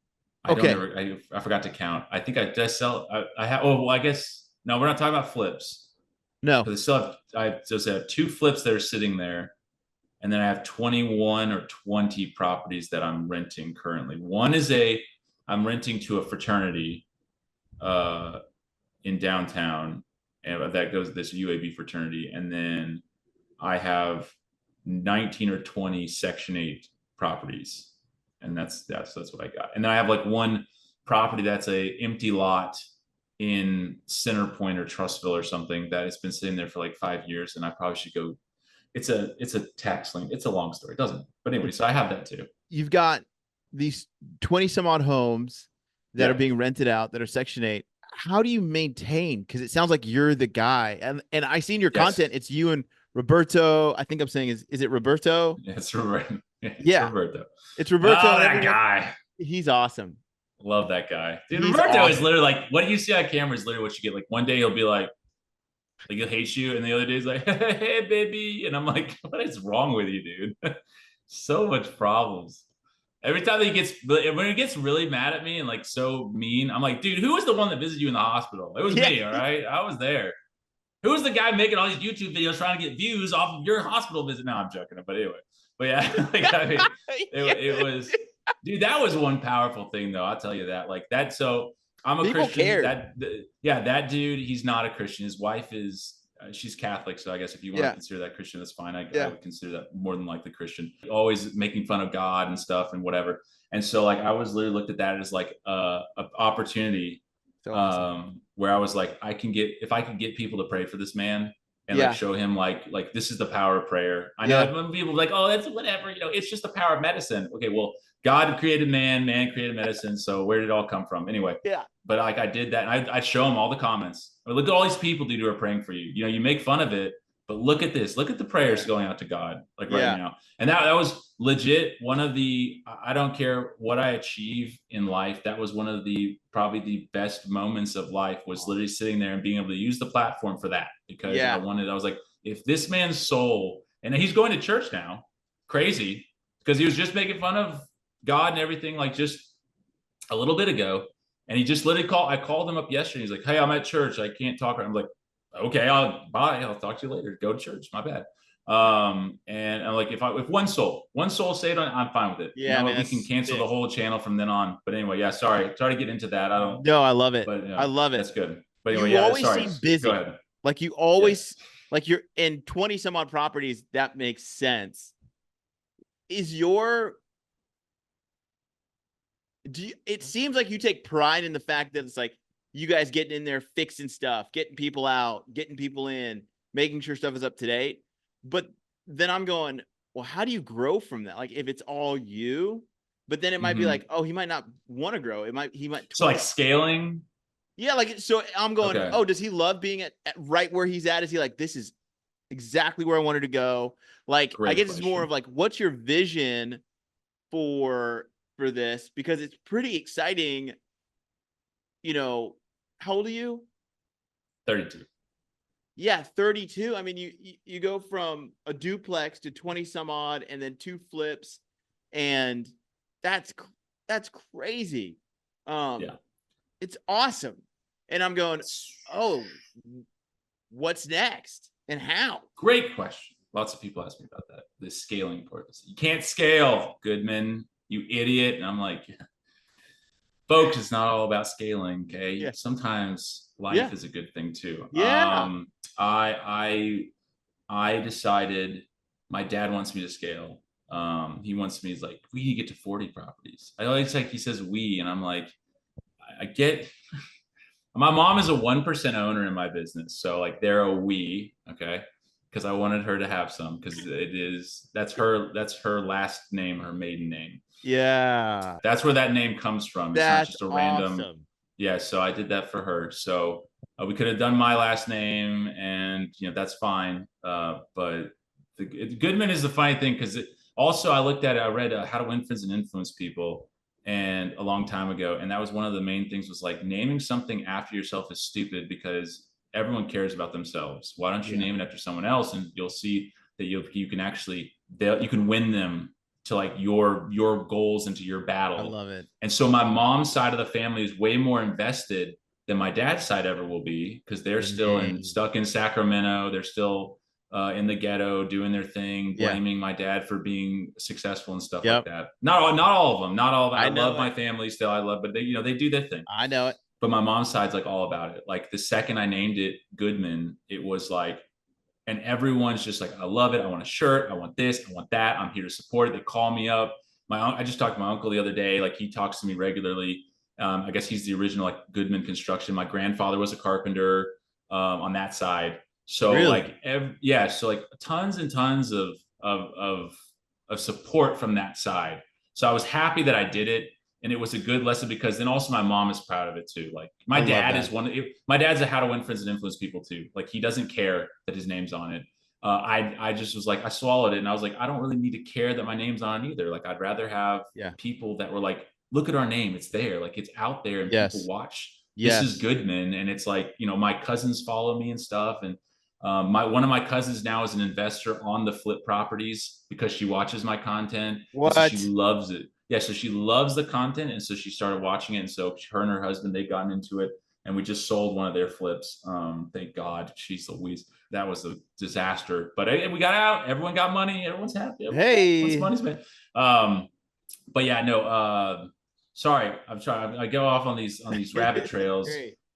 Okay. I forgot to count. I think I just sell. I have. Oh, well, I guess no. We're not talking about flips. No. Because I still have. I just have 2 flips that are sitting there, and then I have 21 or 20 properties that I'm renting currently. One is I'm renting to a fraternity, in downtown, and that goes this UAB fraternity, and then I have 19 or 20 Section 8 properties, and that's what I got. And then I have like one property that's a empty lot in Center Point or Trustville or something that has been sitting there for like 5 years, and I probably should go. It's a tax lien. It's a long story. It doesn't. But anyway, so I have that too. You've got these 20 some odd homes that are being rented out that are Section 8. How do you maintain? Because it sounds like you're the guy. And I seen your content. It's you and Roberto. I think I'm saying is it Roberto? Yeah, it's Roberto. Yeah. Roberto. It's Roberto. Oh, that guy. He's awesome. Love that guy. Dude, He's Roberto awesome. is literally like what you see on camera is literally what you get. Like one day he'll be like he'll hate you, and the other day he's like, hey baby. And I'm like, what is wrong with you, dude? So much problems. Every time when he gets really mad at me and like so mean, I'm like, dude, who was the one that visited you in the hospital? It was me, all right? I was there. Who was the guy making all these YouTube videos trying to get views off of your hospital visit? No, I'm joking, but anyway. But yeah, like, I mean, it was, dude, that was one powerful thing though. I'll tell you that. Like that. So I'm a People Christian. care. That dude, he's not a Christian. His wife is. She's Catholic, so I guess if you want to consider that Christian, that's fine. I would consider that more than likely Christian. Always making fun of God and stuff and whatever. And so like I was literally looked at that as like a opportunity, awesome. where I was like, if I could get people to pray for this man and like show him like this is the power of prayer. I know when people are like, oh, that's whatever, it's just the power of medicine. Okay, well, God created man created medicine. So where did it all come from? Anyway. Yeah. But like I did that, and I'd show them all the comments. I mean, look at all these people, dude, who are praying for you. You make fun of it, but look at this. Look at the prayers going out to God, like right now. And that was legit one of the. I don't care what I achieve in life. That was one of the probably the best moments of life. Was literally sitting there and being able to use the platform for that, because I was like, if this man's soul, and he's going to church now, crazy, because he was just making fun of God and everything, like just a little bit ago. And he just literally I called him up yesterday. He's like, hey, I'm at church. I can't talk. I'm like, okay, bye. I'll talk to you later. Go to church. My bad. And I'm like, if one soul saved, I'm fine with it. Yeah. Man, we can cancel the whole channel from then on. But anyway, sorry to get into that. No, I love it. But, I love it. That's good. But anyway, you always seem busy. Go ahead. Like you always, like you're in 20 some odd properties. That makes sense. It seems like you take pride in the fact that it's like you guys getting in there, fixing stuff, getting people out, getting people in, making sure stuff is up to date. But then I'm going, well, how do you grow from that? Like if it's all you, but then it might be like, oh, he might not want to grow. He might. So like scaling. Yeah. Like, so I'm going, oh, does he love being at right where he's at? Is he like, this is exactly where I wanted to go? Like, I guess it's more of like, what's your vision for this, because it's pretty exciting. How old are you? 32. Yeah, 32. I mean, you go from a duplex to 20 some odd, and then 2 flips, and that's crazy. It's awesome. And I'm going, oh, what's next and how? Great question. Lots of people ask me about that. The scaling part. You can't scale, Goodman, you idiot. And I'm like, folks, it's not all about scaling. Okay. Yeah. Sometimes life Yeah. is a good thing too. Yeah. I decided my dad wants me to scale. He wants me, he's like, we need to get to 40 properties. I always like, he says we, and I'm like, I get, my mom is a 1% owner in my business. So like they're a we, okay. Cause I wanted her to have some, cause that's her last name, her maiden name. Yeah. That's where that name comes from. It's not That's just a random. awesome. Yeah. So I did that for her. So we could have done my last name, and that's fine. But Goodman is the funny thing, because also I looked at it. I read How to Win Friends and Influence People, and a long time ago, and that was one of the main things, was like, naming something after yourself is stupid because everyone cares about themselves. Why don't you name it after someone else, and you'll see that you can actually you can win them to like your goals and to your battle. I love it. And so my mom's side of the family is way more invested than my dad's side ever will be, because they're still stuck in Sacramento. They're still in the ghetto doing their thing, blaming my dad for being successful and stuff like that. Not all of them. Not all of them. I love my family still. I love, but they do their thing. I know it. But my mom's side's like all about it. Like the second I named it Goodman, it was like, and everyone's just like, I love it. I want a shirt. I want this. I want that. I'm here to support it. They call me up. I just talked to my uncle the other day. Like he talks to me regularly. I guess he's the original like Goodman Construction. My grandfather was a carpenter on that side. So really? So like tons and tons of support from that side. So I was happy that I did it. And it was a good lesson, because then also my mom is proud of it too. Like my dad is my dad's a How to Win Friends and Influence People too. Like he doesn't care that his name's on it. I just was like, I swallowed it, and I was like, I don't really need to care that my name's on it either. Like I'd rather have people that were like, look at our name, it's there, like it's out there, and people watch. This is Goodman, and it's like, my cousins follow me and stuff, and one of my cousins now is an investor on the flip properties because she watches my content. What? So she loves it. Yeah, so she loves the content, and so she started watching it, and so her and her husband, they gotten into it, and we just sold one of their flips. Thank God. She's Louise. That was a disaster, but we got out. Everyone got money. Everyone's happy. Hey, money's made. But yeah, no. Sorry, I'm trying. I go off on these rabbit trails.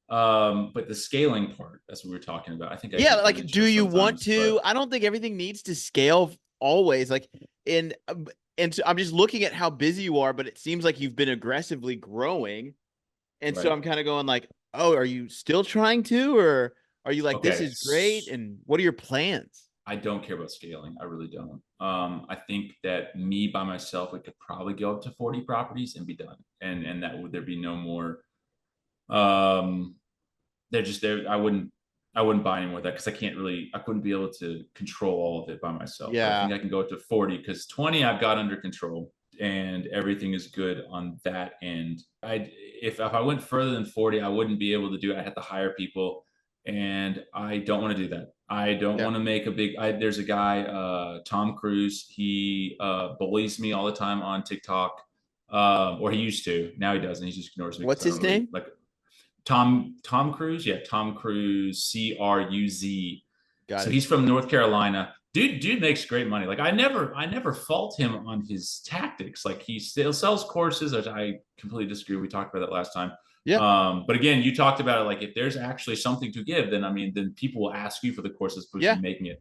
But the scaling part, that's what we were talking about. I think. Like, do you want to? I don't think everything needs to scale always. Like and so I'm just looking at how busy you are, but it seems like you've been aggressively growing. And so I'm kind of going like, oh, are you still trying to, or are you like, this is great? And what are your plans? I don't care about scaling. I really don't. I think that me by myself, we could probably go up to 40 properties and be done. And that would, there'd be no more, they're just there. I wouldn't buy any more of that, because I couldn't be able to control all of it by myself. I think I can go up to 40, because 20 I've got under control and everything is good on that end. If I went further than 40, I wouldn't be able to do it. I had to hire people, and I don't want to do that. I don't want to make a big, there's a guy, Tom Cruise. He bullies me all the time on TikTok, or he used to. Now he doesn't. He just ignores me. What's his name? Like Tom Cruise. Yeah, Tom Cruise, Cruz. So he's from North Carolina. Dude makes great money. Like I never fault him on his tactics. Like he still sells courses, which I completely disagree. We talked about that last time. Yeah. But again, you talked about it. Like if there's actually something to give, then people will ask you for the courses, but you're making it.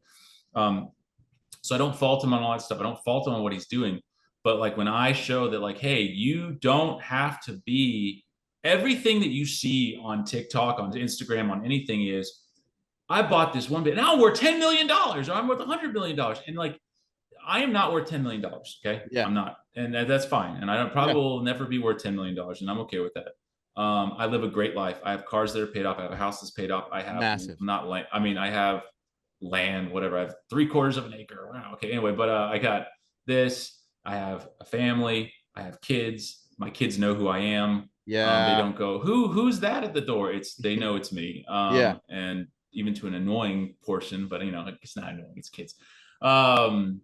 So I don't fault him on all that stuff. I don't fault him on what he's doing. But like when I show that, like, hey, you don't have to be everything that you see on TikTok, on Instagram, on anything is, I bought this one bit, now I'm worth $10 million, or I'm worth $100 million. And like, I am not worth $10 million. Okay. Yeah. I'm not. And that's fine. And I probably will never be worth $10 million. And I'm okay with that. I live a great life. I have cars that are paid off. I have a house that's paid off. I have not land. I mean, I have land, whatever. I have 3/4 of an acre. Wow. Okay. Anyway, but I got this. I have a family. I have kids. My kids know who I am. Yeah. They don't go, who's that at the door? They know it's me. And even to an annoying portion, but it's not annoying. It's kids. And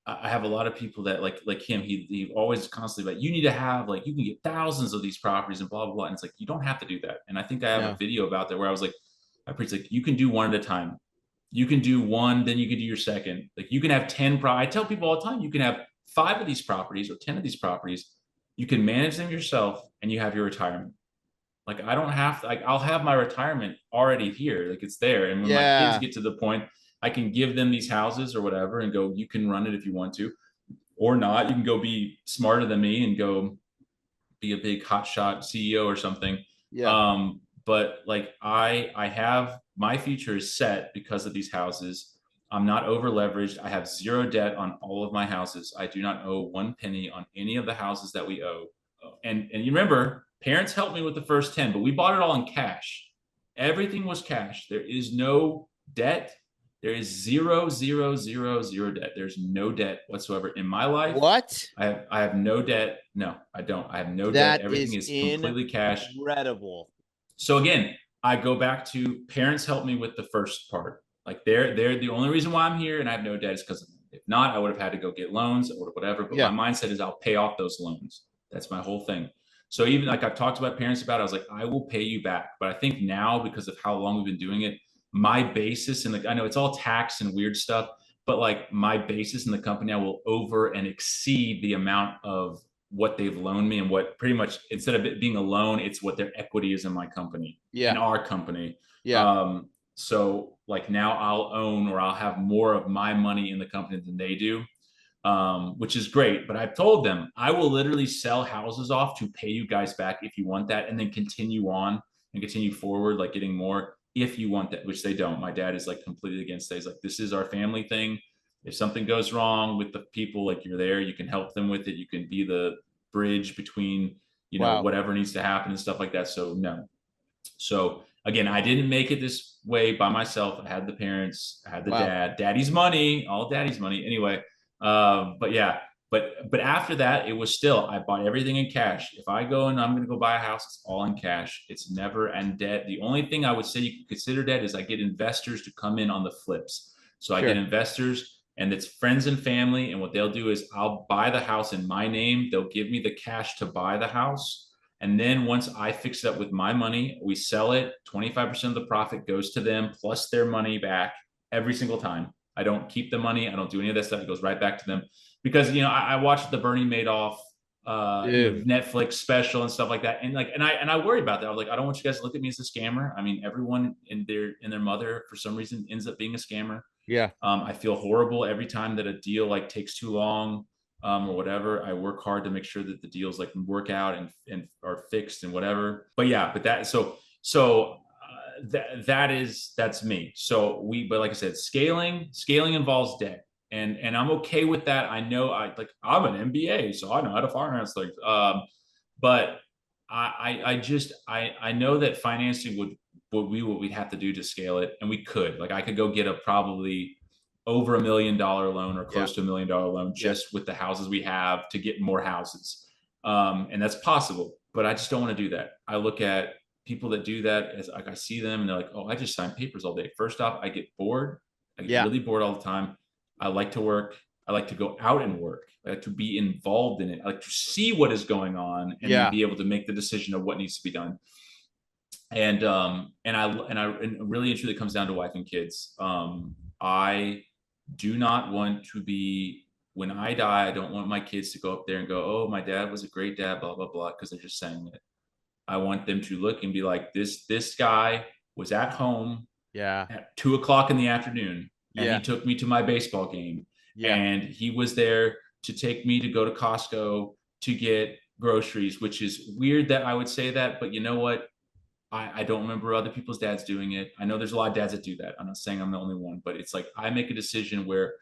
I have a lot of people that like him. He always constantly like, you need to have like, you can get thousands of these properties and blah blah blah. And it's like, you don't have to do that. And I think I have a No. video about that where I was like, I preach like, you can do one at a time. You can do one, then you can do your second. Like you can have 10 I tell people all the time, you can have 5 of these properties or 10 of these properties. You can manage them yourself and you have your retirement. Like I don't have to, like I'll have my retirement already here. Like it's there. And when my kids Yeah. get to the point, I can give them these houses or whatever and go, you can run it if you want to, or not. You can go be smarter than me and go be a big hotshot CEO or something. Yeah. But like I have my future is set because of these houses. I'm not over leveraged. I have zero debt on all of my houses. I do not owe one penny on any of the houses that we owe. And you remember, parents helped me with the first 10, but we bought it all in cash. Everything was cash. There is no debt. There is zero, zero, zero, zero debt. There's no debt whatsoever in my life. What? I have no debt. No, I don't. I have no That debt. Everything is completely cash. incredible. So again, I go back to parents help me with the first part. Like they're the only reason why I'm here and I have no debt is because of them. If not, I would have had to go get loans or whatever. But Yeah. my mindset is I'll pay off those loans. That's my whole thing. So even like I've talked about parents about, I was like, I will pay you back. But I think now because of how long we've been doing it, my basis and I know it's all tax and weird stuff, but like my basis in the company, I will over and exceed the amount of what they've loaned me and what pretty much instead of it being a loan, it's what their equity is in my company, in Yeah. our company. Yeah. So like now I'll own or I'll have more of my money in the company than they do, which is great. But I've told them I will literally sell houses off to pay you guys back if you want that, and then continue on and continue forward, like getting more if you want that, which they don't. My dad is like completely against it. He's like, this is our family thing. If something goes wrong with the people, like you're there, you can help them with it. You can be the bridge between, Wow. whatever needs to happen and stuff like that. So no. So again, I didn't make it this way by myself. I had the parents, I had the Wow. daddy's money, all daddy's money. Anyway, but yeah, but after that, it was still I bought everything in cash. If I go and I'm going to go buy a house, it's all in cash. It's never and debt. The only thing I would say you could consider debt is I get investors to come in on the flips. So I Sure. get investors. And it's friends and family. And what they'll do is I'll buy the house in my name. They'll give me the cash to buy the house. And then once I fix it up with my money, we sell it. 25% of the profit goes to them plus their money back every single time. I don't keep the money. I don't do any of that stuff. It goes right back to them because, I watched the Bernie Madoff Netflix special and stuff like that. And I worry about that. I was like, I don't want you guys to look at me as a scammer. I mean, everyone in their mother for some reason ends up being a scammer. Yeah. I feel horrible every time that a deal like takes too long or whatever. I work hard to make sure that the deals like work out and are fixed and whatever. But yeah, but that's me. But like I said, scaling involves debt. And I'm okay with that. I know I'm an MBA, so I know how to finance things. But I know that financing would what we'd have to do to scale it, and we could. Like I could go get a probably over $1 million loan or close to $1 million loan just with the houses we have to get more houses, and that's possible. But I just don't want to do that. I look at people that do that as like I see them and they're like, oh, I just sign papers all day. First off, I get bored. I get really bored all the time. I like to work. I like to go out and work. I like to be involved in it. I like to see what is going on and then be able to make the decision of what needs to be done. And really and truly comes down to wife and kids. I do not want to be when I die. I don't want my kids to go up there and go, "Oh, my dad was a great dad," blah blah blah, because they're just saying it. I want them to look and be like, "This guy was at home, at 2:00 in the afternoon, and he took me to my baseball game, and he was there to take me to go to Costco to get groceries," which is weird that I would say that, but you know what? I don't remember other people's dads doing it. I know there's a lot of dads that do that. I'm not saying I'm the only one, but it's like I make a decision where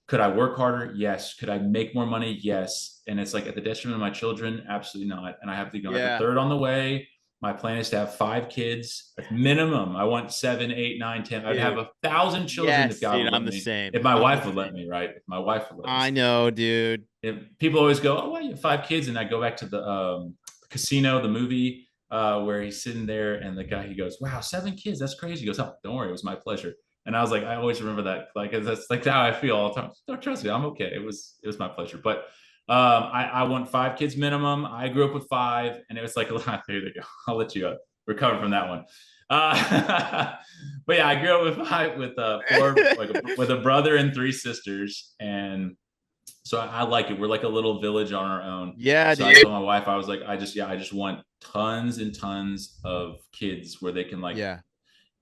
could I work harder? Yes. Could I make more money? Yes. And it's like at the detriment of my children? Absolutely not. And I have to go like a third on the way. My plan is to have 5 kids at minimum. I want 7, 8, 9, 10. I'd have 1,000 children if God would let me. Same. If my wife would let me, right? If my wife would let me. I know, dude. If people always go, "Oh, well, you have 5 kids," and I go back to the Casino, the movie. Where he's sitting there and the guy, he goes, "Wow, 7 kids. That's crazy." He goes, "Oh, don't worry. It was my pleasure." And I was like, I always remember that. Like, that's like how I feel all the time. Don't trust me. I'm okay. It was my pleasure. But I want 5 kids minimum. I grew up with 5, and it was like, there you go. I'll let you recover from that one. But yeah, I grew up with 5, with 4, with a brother and 3 sisters, and so I like it. We're like a little village on our own. Yeah, So I dude. told my wife, I was like, I just want tons and tons of kids where they can like Yeah.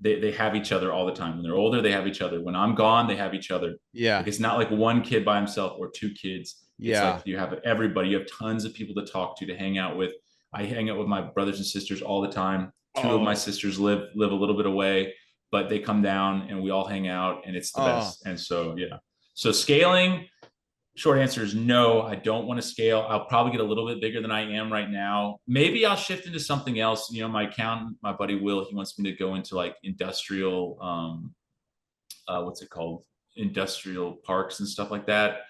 they have each other all the time. When they're older, they have each other. When I'm gone, they have each other. Yeah. Like it's not like one kid by himself or 2 kids. It's Yeah. like you have everybody. You have tons of people to talk to hang out with. I hang out with my brothers and sisters all the time. 2 of my Oh. sisters live a little bit away, but they come down and we all hang out, and it's the Oh. best. And so yeah. So scaling, short answer is no, I don't want to scale. I'll probably get a little bit bigger than I am right now. Maybe I'll shift into something else. You know, my accountant, my buddy Will, he wants me to go into like industrial, what's it called? Industrial parks and stuff like that.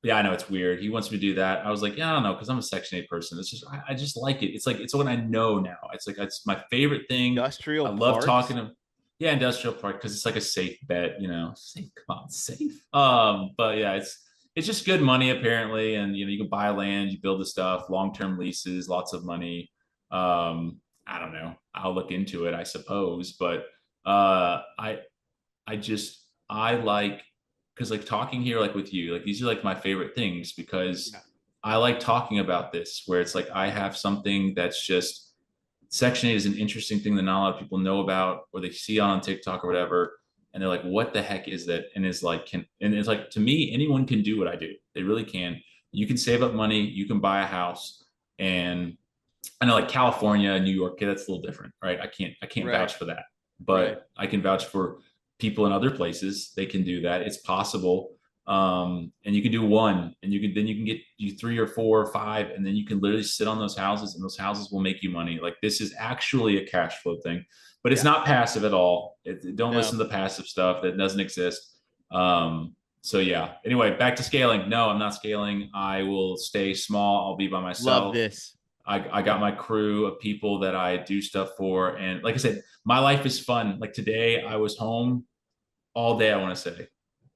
Yeah, I know it's weird. He wants me to do that. I was like, yeah, I don't know, because I'm a Section 8 person. It's just, I just like it. It's like, it's what I know now. It's like, it's my favorite thing. Industrial I love parks? talking to, yeah, industrial park, because it's like a safe bet, you know. Safe, come on, safe. But yeah, it's just good money apparently, and you know, you can buy land, you build the stuff, long-term leases, lots of money. I don't know. I'll look into it, I suppose, but I just I like, because like talking here like with you, like these are like my favorite things, because Yeah. I like talking about this, where it's like I have something that's just, Section 8 is an interesting thing that not a lot of people know about, or they see on TikTok or whatever, and they're like, what the heck is that? And it's like, and it's like, to me, anyone can do what I do. They really can. You can save up money, you can buy a house. And I know like California, New York, okay, that's a little different, right? I can't Right. vouch for that, Right. but I can vouch for people in other places. They can do that. It's possible. And you can do one, and you can get you 3 or 4 or 5, and then you can literally sit on those houses, and those houses will make you money. Like this is actually a cash flow thing, but it's Yeah. not passive at all. Don't No. listen to the passive stuff that doesn't exist. So yeah. Anyway, back to scaling. No, I'm not scaling. I will stay small. I'll be by myself. Love this. I got my crew of people that I do stuff for. And like I said, my life is fun. Like today, I was home all day, I want to say.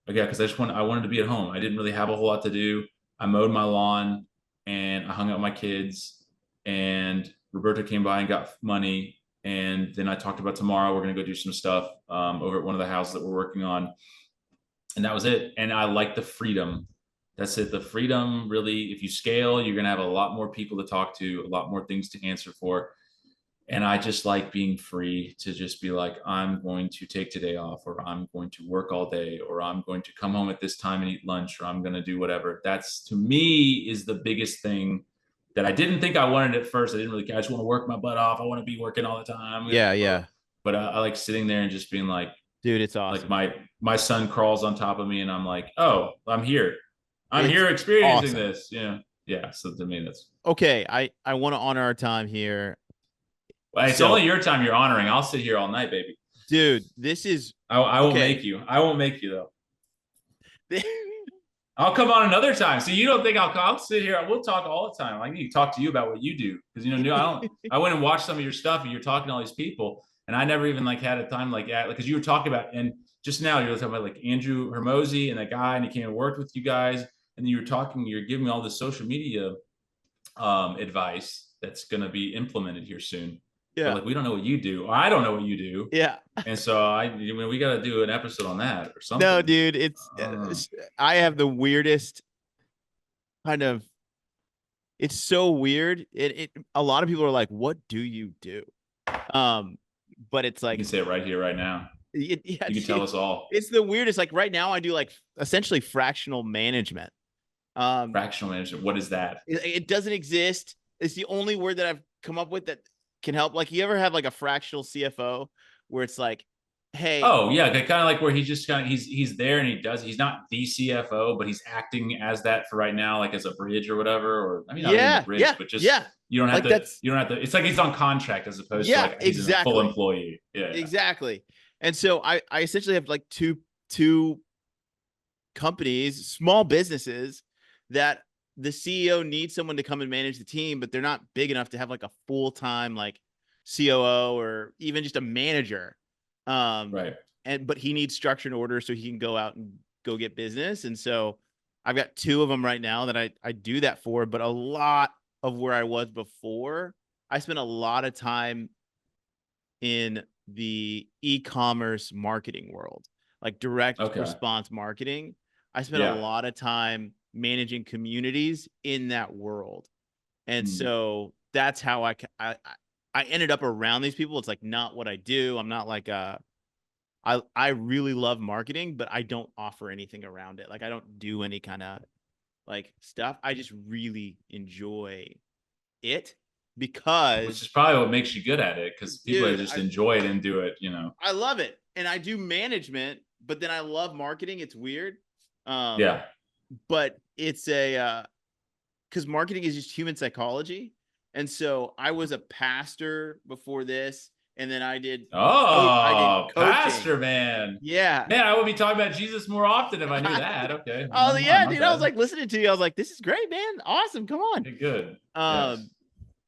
Okay, because I wanted to be at home. I didn't really have a whole lot to do. I mowed my lawn and I hung out with my kids. And Roberta came by and got money. And then I talked about tomorrow we're gonna go do some stuff over at one of the houses that we're working on. And that was it. And I like the freedom. That's it. The freedom, really, if you scale, you're going to have a lot more people to talk to, a lot more things to answer for. And I just like being free to just be like, I'm going to take today off, or I'm going to work all day, or I'm going to come home at this time and eat lunch, or I'm going to do whatever. That's, to me, is the biggest thing that I didn't think I wanted at first. I didn't really care. I just want to work my butt off. I want to be working all the time. Yeah. Yeah. But I like sitting there and just being like, Dude, it's awesome. my son crawls on top of me, and I'm like, oh, I'm here. I'm It's here experiencing awesome. this. Yeah. Yeah. So to me, that's, Okay. I want to honor our time here. well, it's So- only your time you're honoring. I'll sit here all night, baby. Dude, this is I won't Okay. make you. I won't make you though. I'll come on another time. So you don't think I'll sit here? We'll talk all the time. I need to talk to you about what you do, because you know, I went and watched some of your stuff, and you're talking to all these people, and I never even like had a time like that, because you were talking about, and just now you're talking about like Andrew Hermosi and that guy, and he came and worked with you guys, and you're giving me all this social media advice that's going to be implemented here soon. Yeah. But like, we don't know what you do. Or I don't know what you do. Yeah. And so we got to do an episode on that or something. No, dude, it's I have the weirdest kind of, it's so weird. A lot of people are like, what do you do? But it's You like, can say it right here, right now. yeah, You can tell us all. it's the weirdest. Like right now I do like essentially fractional management. Fractional management. What is that? It doesn't exist. It's the only word that I've come up with that can help. Like, you ever have like a fractional CFO where it's like, hey, Oh yeah, kind of like where he just kind of he's there, and he's not the CFO, but he's acting as that for right now, like as a bridge or whatever. Or I mean, not even a bridge, but just you don't have like to. You don't have to. It's like he's on contract as opposed to Yeah, like he's a full employee. Yeah, exactly. And so I essentially have like two companies, small businesses, that the CEO needs someone to come and manage the team, but they're not big enough to have like a full-time like COO or even just a manager. Right. But he needs structure and order so he can go out and go get business. And so I've got 2 of them right now that I do that for, but a lot of where I was before, I spent a lot of time in the e-commerce marketing world, like direct Okay. response marketing. I spent a Yeah. lot of time managing communities in that world. And so that's how I ended up around these people. It's like not what I do. I'm not like I really love marketing, but I don't offer anything around it. Like I don't do any kind of like stuff. I just really enjoy it Which because is probably what makes you good at it, because people that dude, just enjoy it and do it, you know. I love it. And I do management, but then I love marketing. It's weird. Yeah. But it's a because marketing is just human psychology. And so I was a pastor before this, and then I did Oh, coaching. pastor, man. Yeah. Man, I would be talking about Jesus more often if I knew that. Okay. Oh Never yeah, mind, my dude. I was bad. like listening to you. I was like, this is great, man. Awesome. Come on. Okay, good. Um,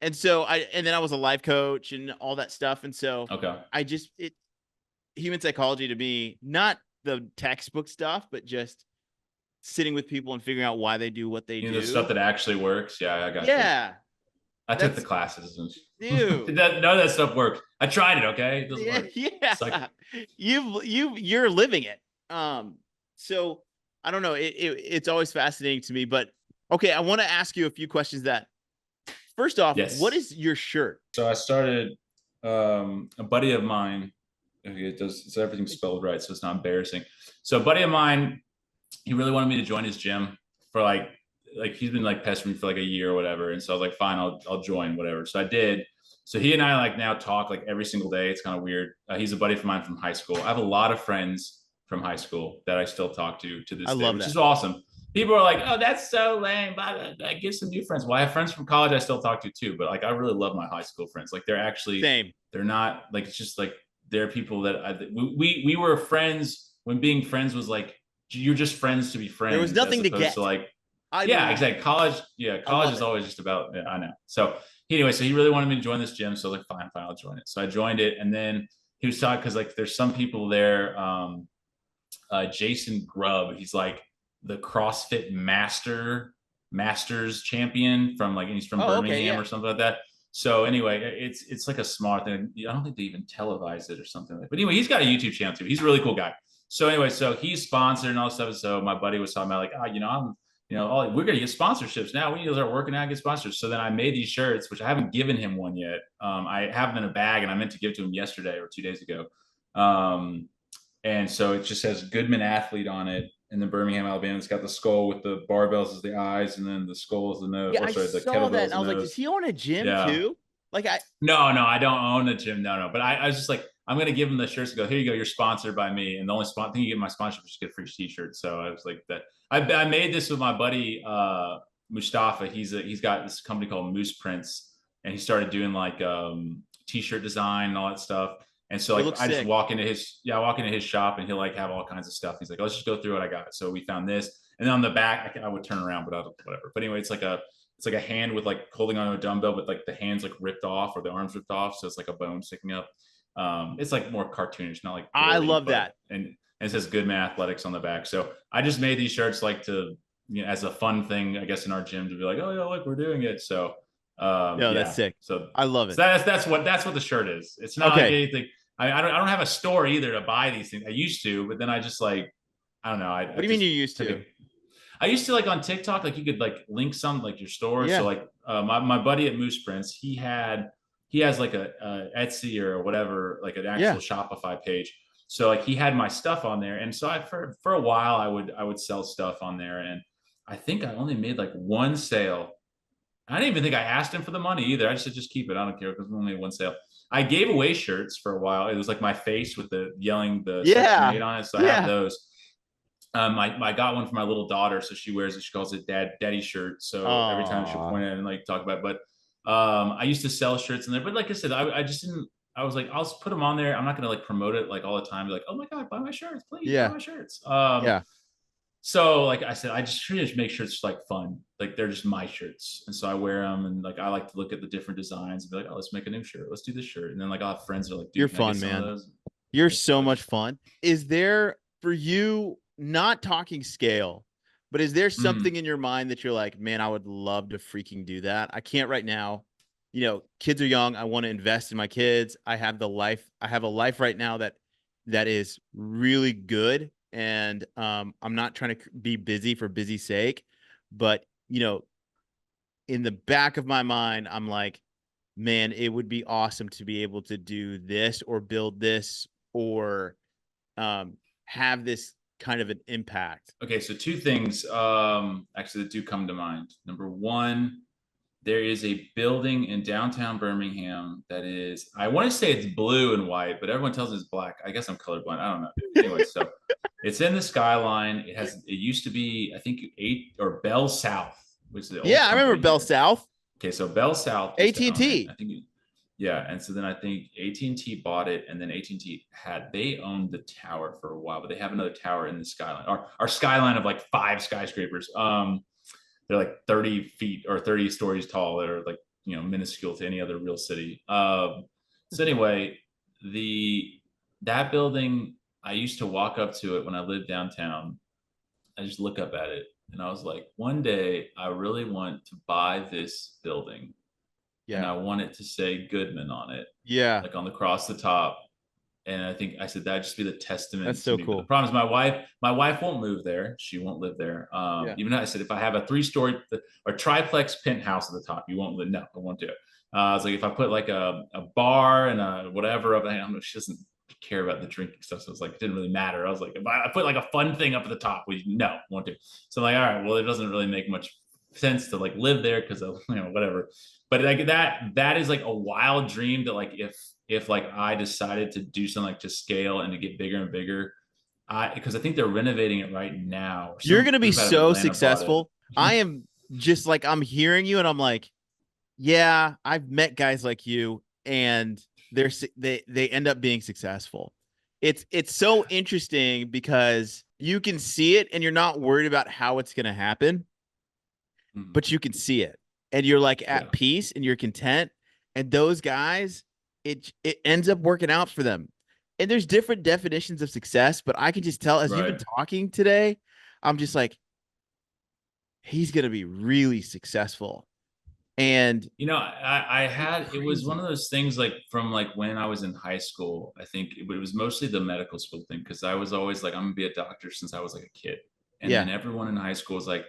and so then I was a life coach and all that stuff. And so Okay. human psychology to me, not the textbook stuff, but just sitting with people and figuring out why they do what they You know, do. the stuff that actually works. Yeah, I got you. Yeah. I took the classes. And Dude. none of that stuff works. I tried it. Okay. It doesn't Yeah, work. yeah. It's like, You're living it. So I don't know. It's always fascinating to me, but okay, I want to ask you a few questions that first off, Yes. what is your shirt? so I started, a buddy of mine, it's everything's spelled right, so it's not embarrassing. So a buddy of mine, he really wanted me to join his gym for like he's been like pestering me for like a year or whatever. And so I was like, fine, I'll join, whatever. So I did. So he and I like now talk like every single day. It's kind of weird. He's a buddy of mine from high school. I have a lot of friends from high school that I still talk to this I day, love which that. is awesome. People are like, oh, that's so lame. I get some new friends. Well, I have friends from college I still talk to too, but like I really love my high school friends. Like they're actually Same. they're not like, it's just like they're people that we were friends when being friends was like you're just friends to be friends. There was nothing as to opposed get. To like Yeah, exactly. College is always just about, yeah, I know. So anyway, so he really wanted me to join this gym. So I was like, fine, I'll join it. So I joined it. And then he was talking, because like there's some people there, Jason Grubb, he's like the CrossFit Masters champion from like, he's from Birmingham or something like that. So anyway, it's like a smart thing. I don't think they even televise it or something like that. But anyway, he's got a YouTube channel too. He's a really cool guy. So anyway, so he's sponsored and all this stuff. So my buddy was talking about like, we're going to get sponsorships now. We need to start working out and get sponsors. So then I made these shirts, which I haven't given him one yet. I have them in a bag and I meant to give to him yesterday or 2 days ago. And so it just says Goodman Athlete on it in the Birmingham, Alabama. It's got the skull with the barbells as the eyes, and then the skull is the nose. Yeah, I saw that. And I was like, does he own a gym too? Like No, I don't own a gym. No. But I was just like, I'm going to give him the shirts and go, here you go. You're sponsored by me. And the only thing you get my sponsorship is get a free t-shirt. So I was like that. I made this with my buddy, Mustafa. He's got this company called Moose Prints, and he started doing like, t-shirt design and all that stuff. And so like, I just walk into his shop and he'll like have all kinds of stuff. He's like, let's just go through what I got. So we found this, and then on the back, I would turn around, but whatever. But anyway, it's like a hand with like holding on to a dumbbell, but like the hands like ripped off or the arms ripped off. So it's like a bone sticking up. It's like more cartoonish, not like I love that. And it says Goodman Athletics on the back. So I just made these shirts like to, as a fun thing, I guess, in our gym to be like, oh yeah, look, we're doing it. So that's sick. So I love it. So that's what the shirt is. It's not like anything. I don't have a store either to buy these things. I used to, but then I just like, I don't know. What do you mean you used to? I used to like on TikTok, like you could like link some like your store. Yeah. So like my buddy at Moose Prints, he has like a Etsy or whatever, like an actual Shopify page. So like he had my stuff on there. And so for a while I would sell stuff on there. And I think I only made like one sale. I didn't even think I asked him for the money either. I just said, just keep it. I don't care, because we only made one sale. I gave away shirts for a while. It was like my face with the yelling the Section 8 on it. So I have those. I got one for my little daughter, so she wears it. She calls it daddy shirt. So every time she'll point at it and like talk about it. But I used to sell shirts in there. But like I said, I just didn't. I was like, I'll just put them on there. I'm not gonna like promote it like all the time. Be like, oh my god, buy my shirts, please. Buy my shirts. So like I said, I just try to make shirts like fun. Like they're just my shirts. And so I wear them, and like I like to look at the different designs and be like, oh, let's make a new shirt. Let's do this shirt. And then like I'll have friends that are like, dude, you're fun, man. You're Thanks, so bud. much fun. Is there for you, not talking scale, but is there Mm, something in your mind that you're like, man, I would love to freaking do that? I can't right now. You know, kids are young. I want to invest in my kids. I have a life right now that is really good. And I'm not trying to be busy for busy sake. But, you know, in the back of my mind, I'm like, man, it would be awesome to be able to do this or build this or have this kind of an impact. okay, so two things actually that do come to mind. Number one, there is a building in downtown Birmingham that is, I want to say it's blue and white, but everyone tells me it's black. I guess I'm colorblind. I don't know. Anyway, so it's in the skyline. It used to be, I think, Bell South, which is the old Yeah, I remember company Bell here. South, Okay, so Bell South used to own it. AT&T. I think, yeah, and so then I think AT&T bought it, and then AT&T they owned the tower for a while, but they have another tower in the skyline, our skyline of like 5 skyscrapers. They're like 30 feet or 30 stories tall. They're like, minuscule to any other real city. So anyway, the that building, I used to walk up to it when I lived downtown. I just look up at it and I was like, one day I really want to buy this building and Yeah. I want it to say Goodman on it, Yeah. like on the across the top. And I think I said that'd just be the That's testament to so me. But the cool. problem is my wife won't move there. She won't live there. Yeah. Even though I said if I have a 3-story or triplex penthouse at the top, you won't live. No, I won't do it. I was like, if I put like a bar and a whatever of, I don't know, she doesn't care about the drinking stuff. So it's like, it didn't really matter. I was like, if I put like a fun thing up at the top, no, won't do. So I'm like, all right, well, it doesn't really make much sense to like live there because of, whatever. But like that is like a wild dream that like if like I decided to do something like to scale and to get bigger and bigger, because I think they're renovating it right now. You're Some going to be group out of so Atlanta bought it. successful. I am just like, I'm hearing you and I'm like, yeah, I've met guys like you and they end up being successful. It's so interesting because you can see it and you're not worried about how it's going to happen, Mhm. but you can see it and you're like at Yeah. peace and you're content. And those guys, it ends up working out for them. And there's different definitions of success, but I can just tell as you've been Right. talking today, I'm just like, he's going to be really successful. And I it's had, it was one crazy. of those things like from like when I was in high school, I think it was mostly the medical school thing because I was always like, I'm gonna be a doctor since I was like a kid. And Yeah. then everyone in high school was like,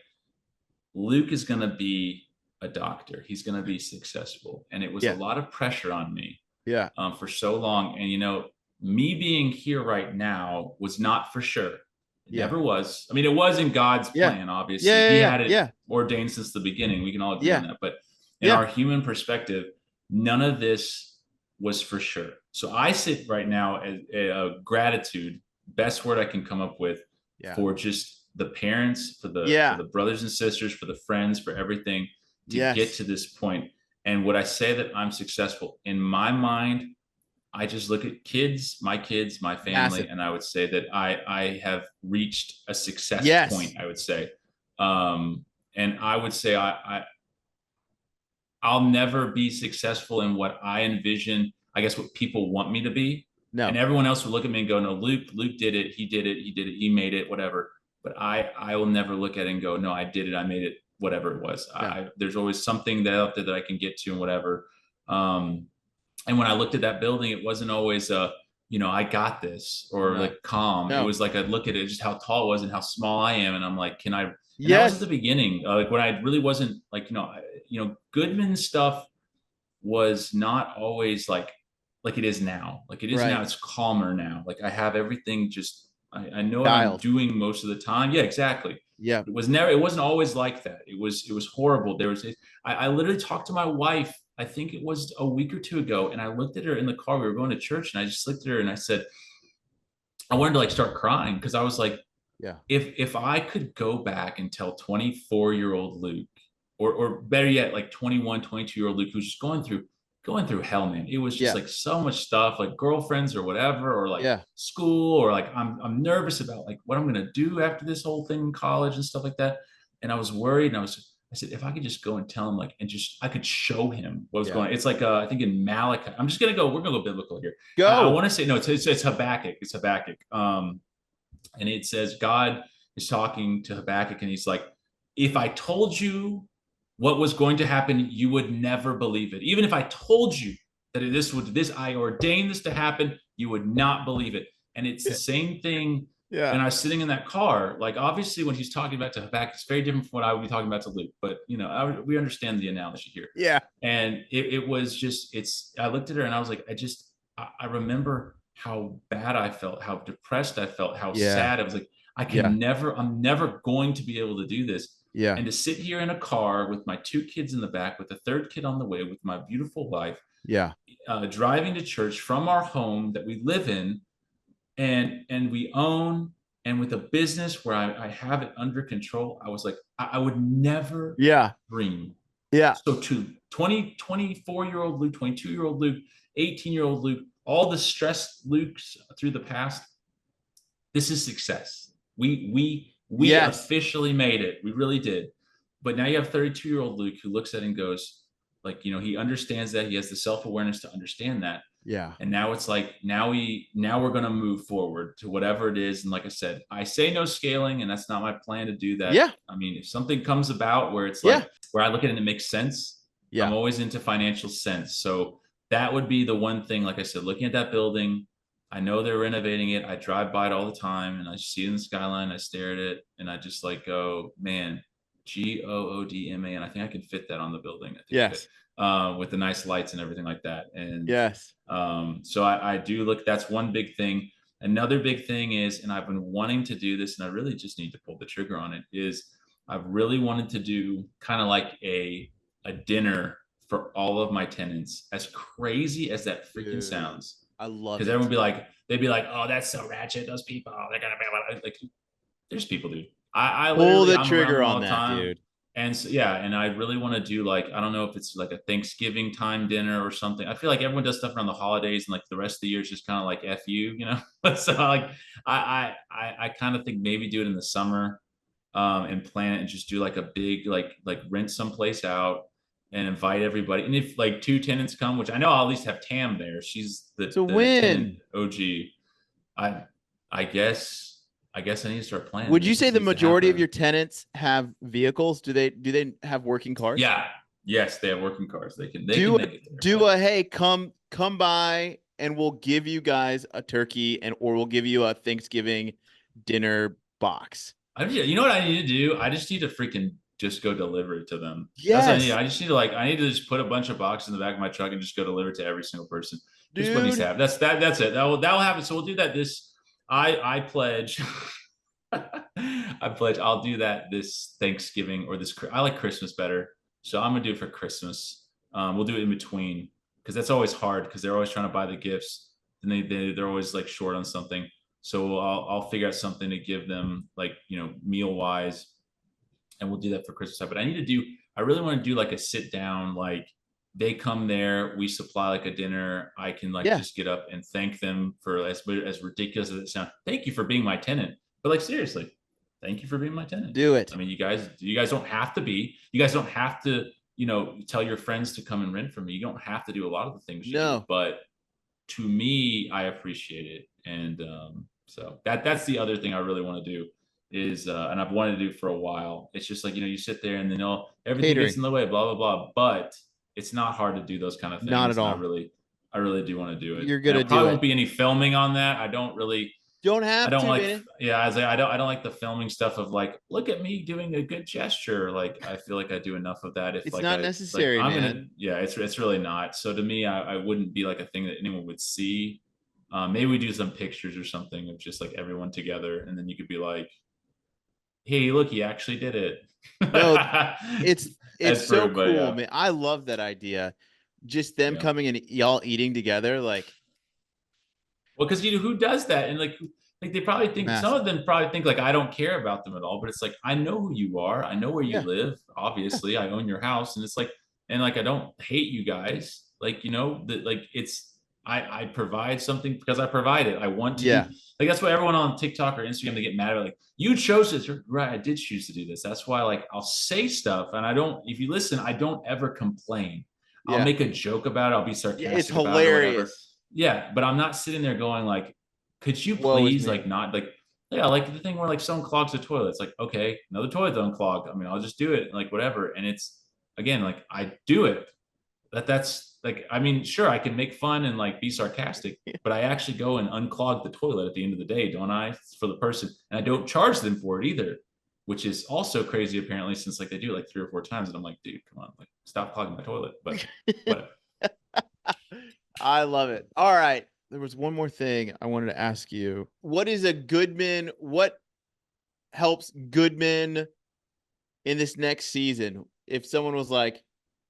Luke is gonna be a doctor. He's gonna be successful. And it was a Yeah. lot of pressure on me Yeah. for so long. And me being here right now was not for sure. It Yeah. never was. I mean, it was in God's Yeah. plan, obviously. Yeah. He Yeah. had it Yeah. ordained since the beginning. We can all agree on Yeah. that. But in Yeah. our human perspective, none of this was for sure. So I sit right now as gratitude, best word I can come up with, Yeah. for just the parents, for Yeah. the brothers and sisters, for the friends, for everything to get Yes. to this point. And would I say that I'm successful in my mind? I just look at my kids, my family, Massive. and I would say that I have reached a success Yes. point. I would say, and I would say I'll never be successful in what I envision. I guess what people want me to be, and No. everyone else would look at me and go, "No, Luke did it. He did it. He did it. He made it. Whatever." But I will never look at it and go, "No, I did it. I made it. Whatever it was." No. There's always something that out there that I can get to and whatever. And when I looked at that building, it wasn't always I got this or No. like calm. It No. was like I'd look at it just how tall it was and how small I am, and I'm like, can I? And that was at the Yes. beginning, like when I really wasn't like Goodman stuff was not always like it is now. Like it is now. Right. It's calmer now. Like I have everything just. I know what I'm Dialed. doing most of the time. Yeah, exactly. Yeah. It was never. It wasn't always like that. It was horrible. There was. I literally talked to my wife. I think it was a week or two ago, and I looked at her in the car. We were going to church, and I just looked at her and I said, I wanted to like start crying because I was like, Yeah. if I could go back and tell 24-year-old Luke, or better yet, like 21, 22-year-old Luke, who's just going through hell, man. It was just Yeah. like so much stuff, like girlfriends or whatever, or like Yeah. school, or like I'm nervous about like what I'm gonna do after this whole thing in college and stuff like that. And I was worried, and I said, if I could just go and tell him, like, and just, I could show him what was Yeah. going on. It's like, I think in Malachi, I'm just going to go, we're going to go biblical here. I Go. want to say, no, it's Habakkuk. It's Habakkuk. And it says, God is talking to Habakkuk and he's like, if I told you what was going to happen, you would never believe it. Even if I told you that I ordained this to happen, you would not believe it. And it's the same thing. Yeah. And I was sitting in that car, like, obviously when he's talking about to Habakkuk, it's very different from what I would be talking about to Luke, but we understand the analogy here. Yeah. And it was just, I looked at her and I was like, I remember how bad I felt, how depressed I felt, how sad. I was like, I'm never going to be able to do this. Yeah. And to sit here in a car with my 2 kids in the back, with a 3rd kid on the way, with my beautiful wife, driving to church from our home that we live in, and we own, and with a business where I have it under control, I was like, I would never dream. Yeah. So to 24-year-old Luke, 22-year-old Luke, 18-year-old Luke, all the stressed Lukes through the past, this is success. We officially made it. We really did. But now you have 32-year-old Luke who looks at it and goes, like, he understands that. He has the self-awareness to understand that. Yeah. And now it's like, now we're going to move forward to whatever it is. And like I said, I say no scaling, and that's not my plan to do that. Yeah. I mean, if something comes about where it's like, where I look at it and it makes sense, I'm always into financial sense. So that would be the one thing, like I said, looking at that building, I know they're renovating it. I drive by it all the time and I see it in the skyline. I stare at it and I just like go, man, GOODMA. And I think I can fit that on the building. I think with the nice lights and everything like that. And so I do look, that's one big thing. Another big thing is, and I've been wanting to do this and I really just need to pull the trigger on it, is I've really wanted to do kind of like a dinner for all of my tenants. As crazy as that freaking sounds. I love it. Because everyone they'd be like, oh, that's so ratchet. Those people, they're gonna be like, there's people, dude. I pull the trigger on that, dude. And so, and I really want to do, like, I don't know if it's like a Thanksgiving time dinner or something. I feel like everyone does stuff around the holidays and like the rest of the year is just kind of like F you, So like I kind of think maybe do it in the summer and plan it and just do like a big, like rent someplace out and invite everybody. And if like 2 tenants come, which I know I'll at least have Tam there. She's the win OG. I guess I need to start planning. Would you say the majority of your tenants have vehicles? Do they have working cars? Yeah. Yes, they have working cars. They can hey, come by and we'll give you guys a turkey or we'll give you a Thanksgiving dinner box. You know what I need to do? I just need to freaking just go deliver it to them. Yes. That's what I need. I just need to I need to just put a bunch of boxes in the back of my truck and just go deliver it to every single person. Just what needs to happen. That's it. That will happen. So we'll do that I pledge. I pledge I'll do that this Thanksgiving or I like Christmas better. So I'm gonna do it for Christmas. We'll do it in between because that's always hard because they're always trying to buy the gifts and they're always like short on something. So I'll figure out something to give them, like, meal wise, and we'll do that for Christmas time. But I really want to do like a sit down, like they come there, we supply like a dinner. I can just get up and thank them for as ridiculous as it sounds. Thank you for being my tenant. But like, seriously, thank you for being my tenant. Do it. I mean, you guys don't have to, tell your friends to come and rent from me. You don't have to do a lot of the things you do, but to me, I appreciate it. And so that's the other thing I really want to do is, and I've wanted to do for a while. It's just like, you sit there and then everything gets in the way, blah, blah, blah. But it's not hard to do those kind of things. Not at all. I really do want to do it. You're going to do it. Probably won't be any filming on that. I don't like, I don't like the filming stuff of like, look at me doing a good gesture. Like, I feel like I do enough of that. It's not necessary, man. It's really not. So to me, I wouldn't be like a thing that anyone would see. Maybe we do some pictures or something of just like everyone together. And then you could be like, hey, look, he actually did it. No, it's so cool, man. I love that idea. Just them coming and y'all eating together, like. Well, because who does that? And like they probably think some of them probably think like I don't care about them at all. But it's like, I know who you are. I know where you live. Obviously, I own your house, and it's like, and like I don't hate you guys. Like, that like I provide something because I provide it. I want to Yeah. do, like, that's why everyone on TikTok or Instagram, they get mad at, like, you chose this. Right, I did choose to do this. That's why, like, I'll say stuff, and I don't, if you listen, I don't ever complain. I'll Yeah. make a joke about it. I'll be It's sarcastic about it or whatever. hilarious. Yeah, but I'm not sitting there going like, could you Woe is please me. like not like, yeah, like the thing where like someone clogs a toilet. It's like, okay, another toilet's unclogged. I mean, I'll just do it, like whatever. And it's, again, like, I do it. That's like, I mean, sure, I can make fun and like be sarcastic, but I actually go and unclog the toilet at the end of the day, don't I? For the person, and I don't charge them for it either, which is also crazy apparently, since like they do it like 3 or 4 times, and I'm like, dude, come on, like, stop clogging my toilet. But whatever. I love it. All right. There was one more thing I wanted to ask you. What is a Goodman? What helps Goodman in this next season? If someone was like,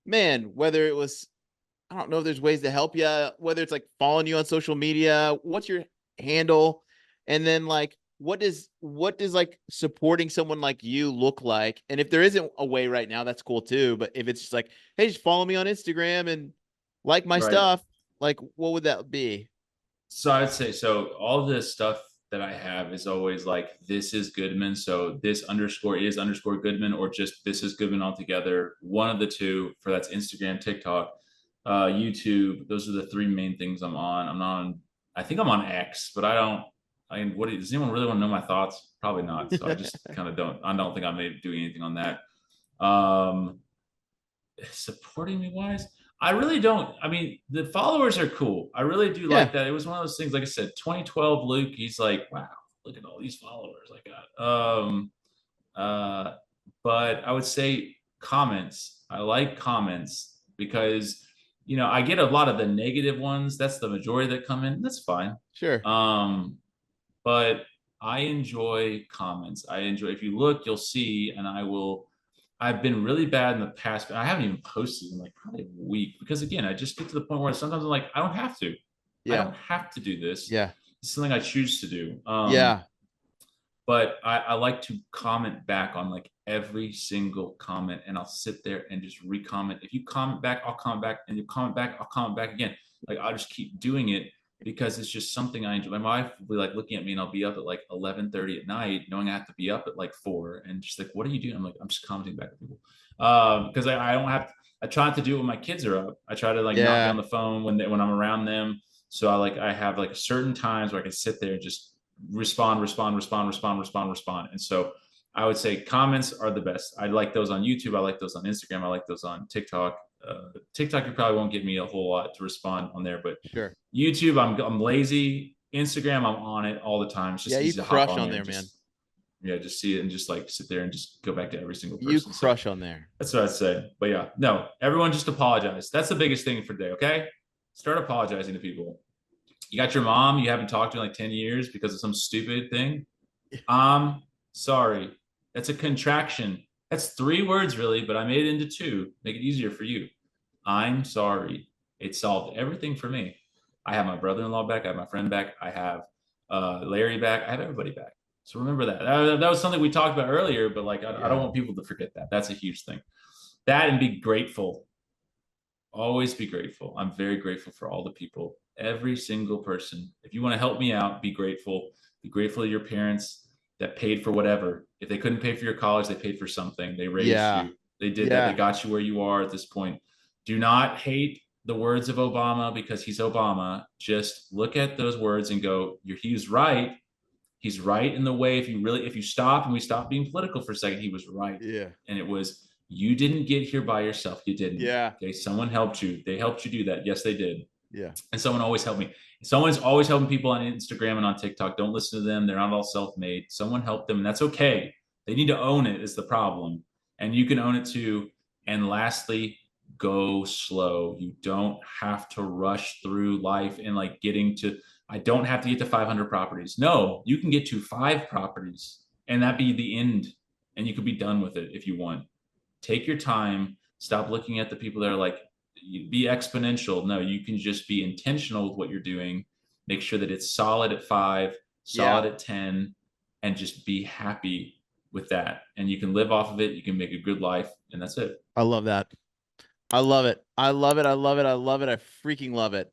man, whether it was, I don't know if there's ways to help you, whether it's like following you on social media, what's your handle? And then like, what does like supporting someone like you look like? And if there isn't a way right now, that's cool too. But if it's just like, hey, just follow me on Instagram and like my Right. stuff, like what would that be? So I'd say, so all this stuff that I have is always like, this is Goodman. So this underscore is underscore Goodman, or just this is Goodman altogether. One of the two, for that's Instagram, TikTok, YouTube. Those are the 3 main things I'm on. I'm not on, I think I'm on X, but I don't, I mean, does anyone really want to know my thoughts? Probably not. So I just kind of don't, I don't think I'm maybe doing anything on that. Supporting me wise, I really don't. I mean, the followers are cool. I really do like that. It was one of those things, like I said, 2012 Luke, he's like, wow, look at all these followers I got. But I would say comments. I like comments because, I get a lot of the negative ones. That's the majority that come in. That's fine. Sure. But I enjoy comments. I enjoy, if you look, you'll see, and I've been really bad in the past, but I haven't even posted in like probably a week, because again, I just get to the point where sometimes I'm like, I don't have to. I Yeah. don't have to do this. Yeah. It's something I choose to do. Yeah. But I like to comment back on like every single comment, and I'll sit there and just re-comment. If you comment back, I'll comment back, and you comment back, I'll comment back again. Like, I'll just keep doing it because it's just something I enjoy. My wife will be like looking at me, and I'll be up at like 11:30 at night, knowing I have to be up at like 4, and just like, what are you doing? I'm like, I'm just commenting back with people. Because I don't have to, I try not to do it when my kids are up. I try to like not be on the phone when I'm around them. So I have like certain times where I can sit there and just respond. And so I would say comments are the best. I like those on YouTube. I like those on Instagram. I like those on TikTok. TikTok, you probably won't get me a whole lot to respond on there, but Sure. YouTube, I'm lazy. Instagram, I'm on it all the time. It's just easy you to crush hop on there, there, man. Yeah, just see it and just like sit there and just go back to every single person. You crush on there. That's what I'd say. But yeah, no, everyone just apologize. That's the biggest thing for today. Okay, start apologizing to people. You got your mom you haven't talked to in like 10 years because of some stupid thing. I'm sorry. That's a contraction. That's 3 words really, but I made it into 2. Make it easier for you. I'm sorry. It solved everything for me. I have my brother-in-law back. I have my friend back. I have Larry back. I have everybody back. So remember that. That was something we talked about earlier, but like, I don't want people to forget that. That's a huge thing. That, and be grateful. Always be grateful. I'm very grateful for all the people, every single person. If you want to help me out, be grateful. Be grateful to your parents that paid for whatever. If they couldn't pay for your college, they paid for something. They raised you. They did that. They got you where you are at this point. Do not hate the words of Obama because he's Obama. Just look at those words and go, he's right. He's right in the way. If you stop and we stop being political for a second, he was right. Yeah. And it was, you didn't get here by yourself. You didn't. Yeah. Okay. Someone helped you. They helped you do that. Yes, they did. Yeah. And someone always helped me. Someone's always helping people on Instagram and on TikTok. Don't listen to them. They're not all self-made. Someone helped them, and that's okay. They need to own it is the problem. And you can own it too. And lastly, go slow. You don't have to rush through life and like I don't have to get to 500 properties. No, you can get to 5 properties and that be the end. And you could be done with it if you want. Take your time. Stop looking at the people that are like, be exponential. No, you can just be intentional with what you're doing. Make sure that it's solid at 5, solid at 10, and just be happy with that. And you can live off of it. You can make a good life, and that's it. I love that. I love it. I love it. I love it. I love it. I freaking love it.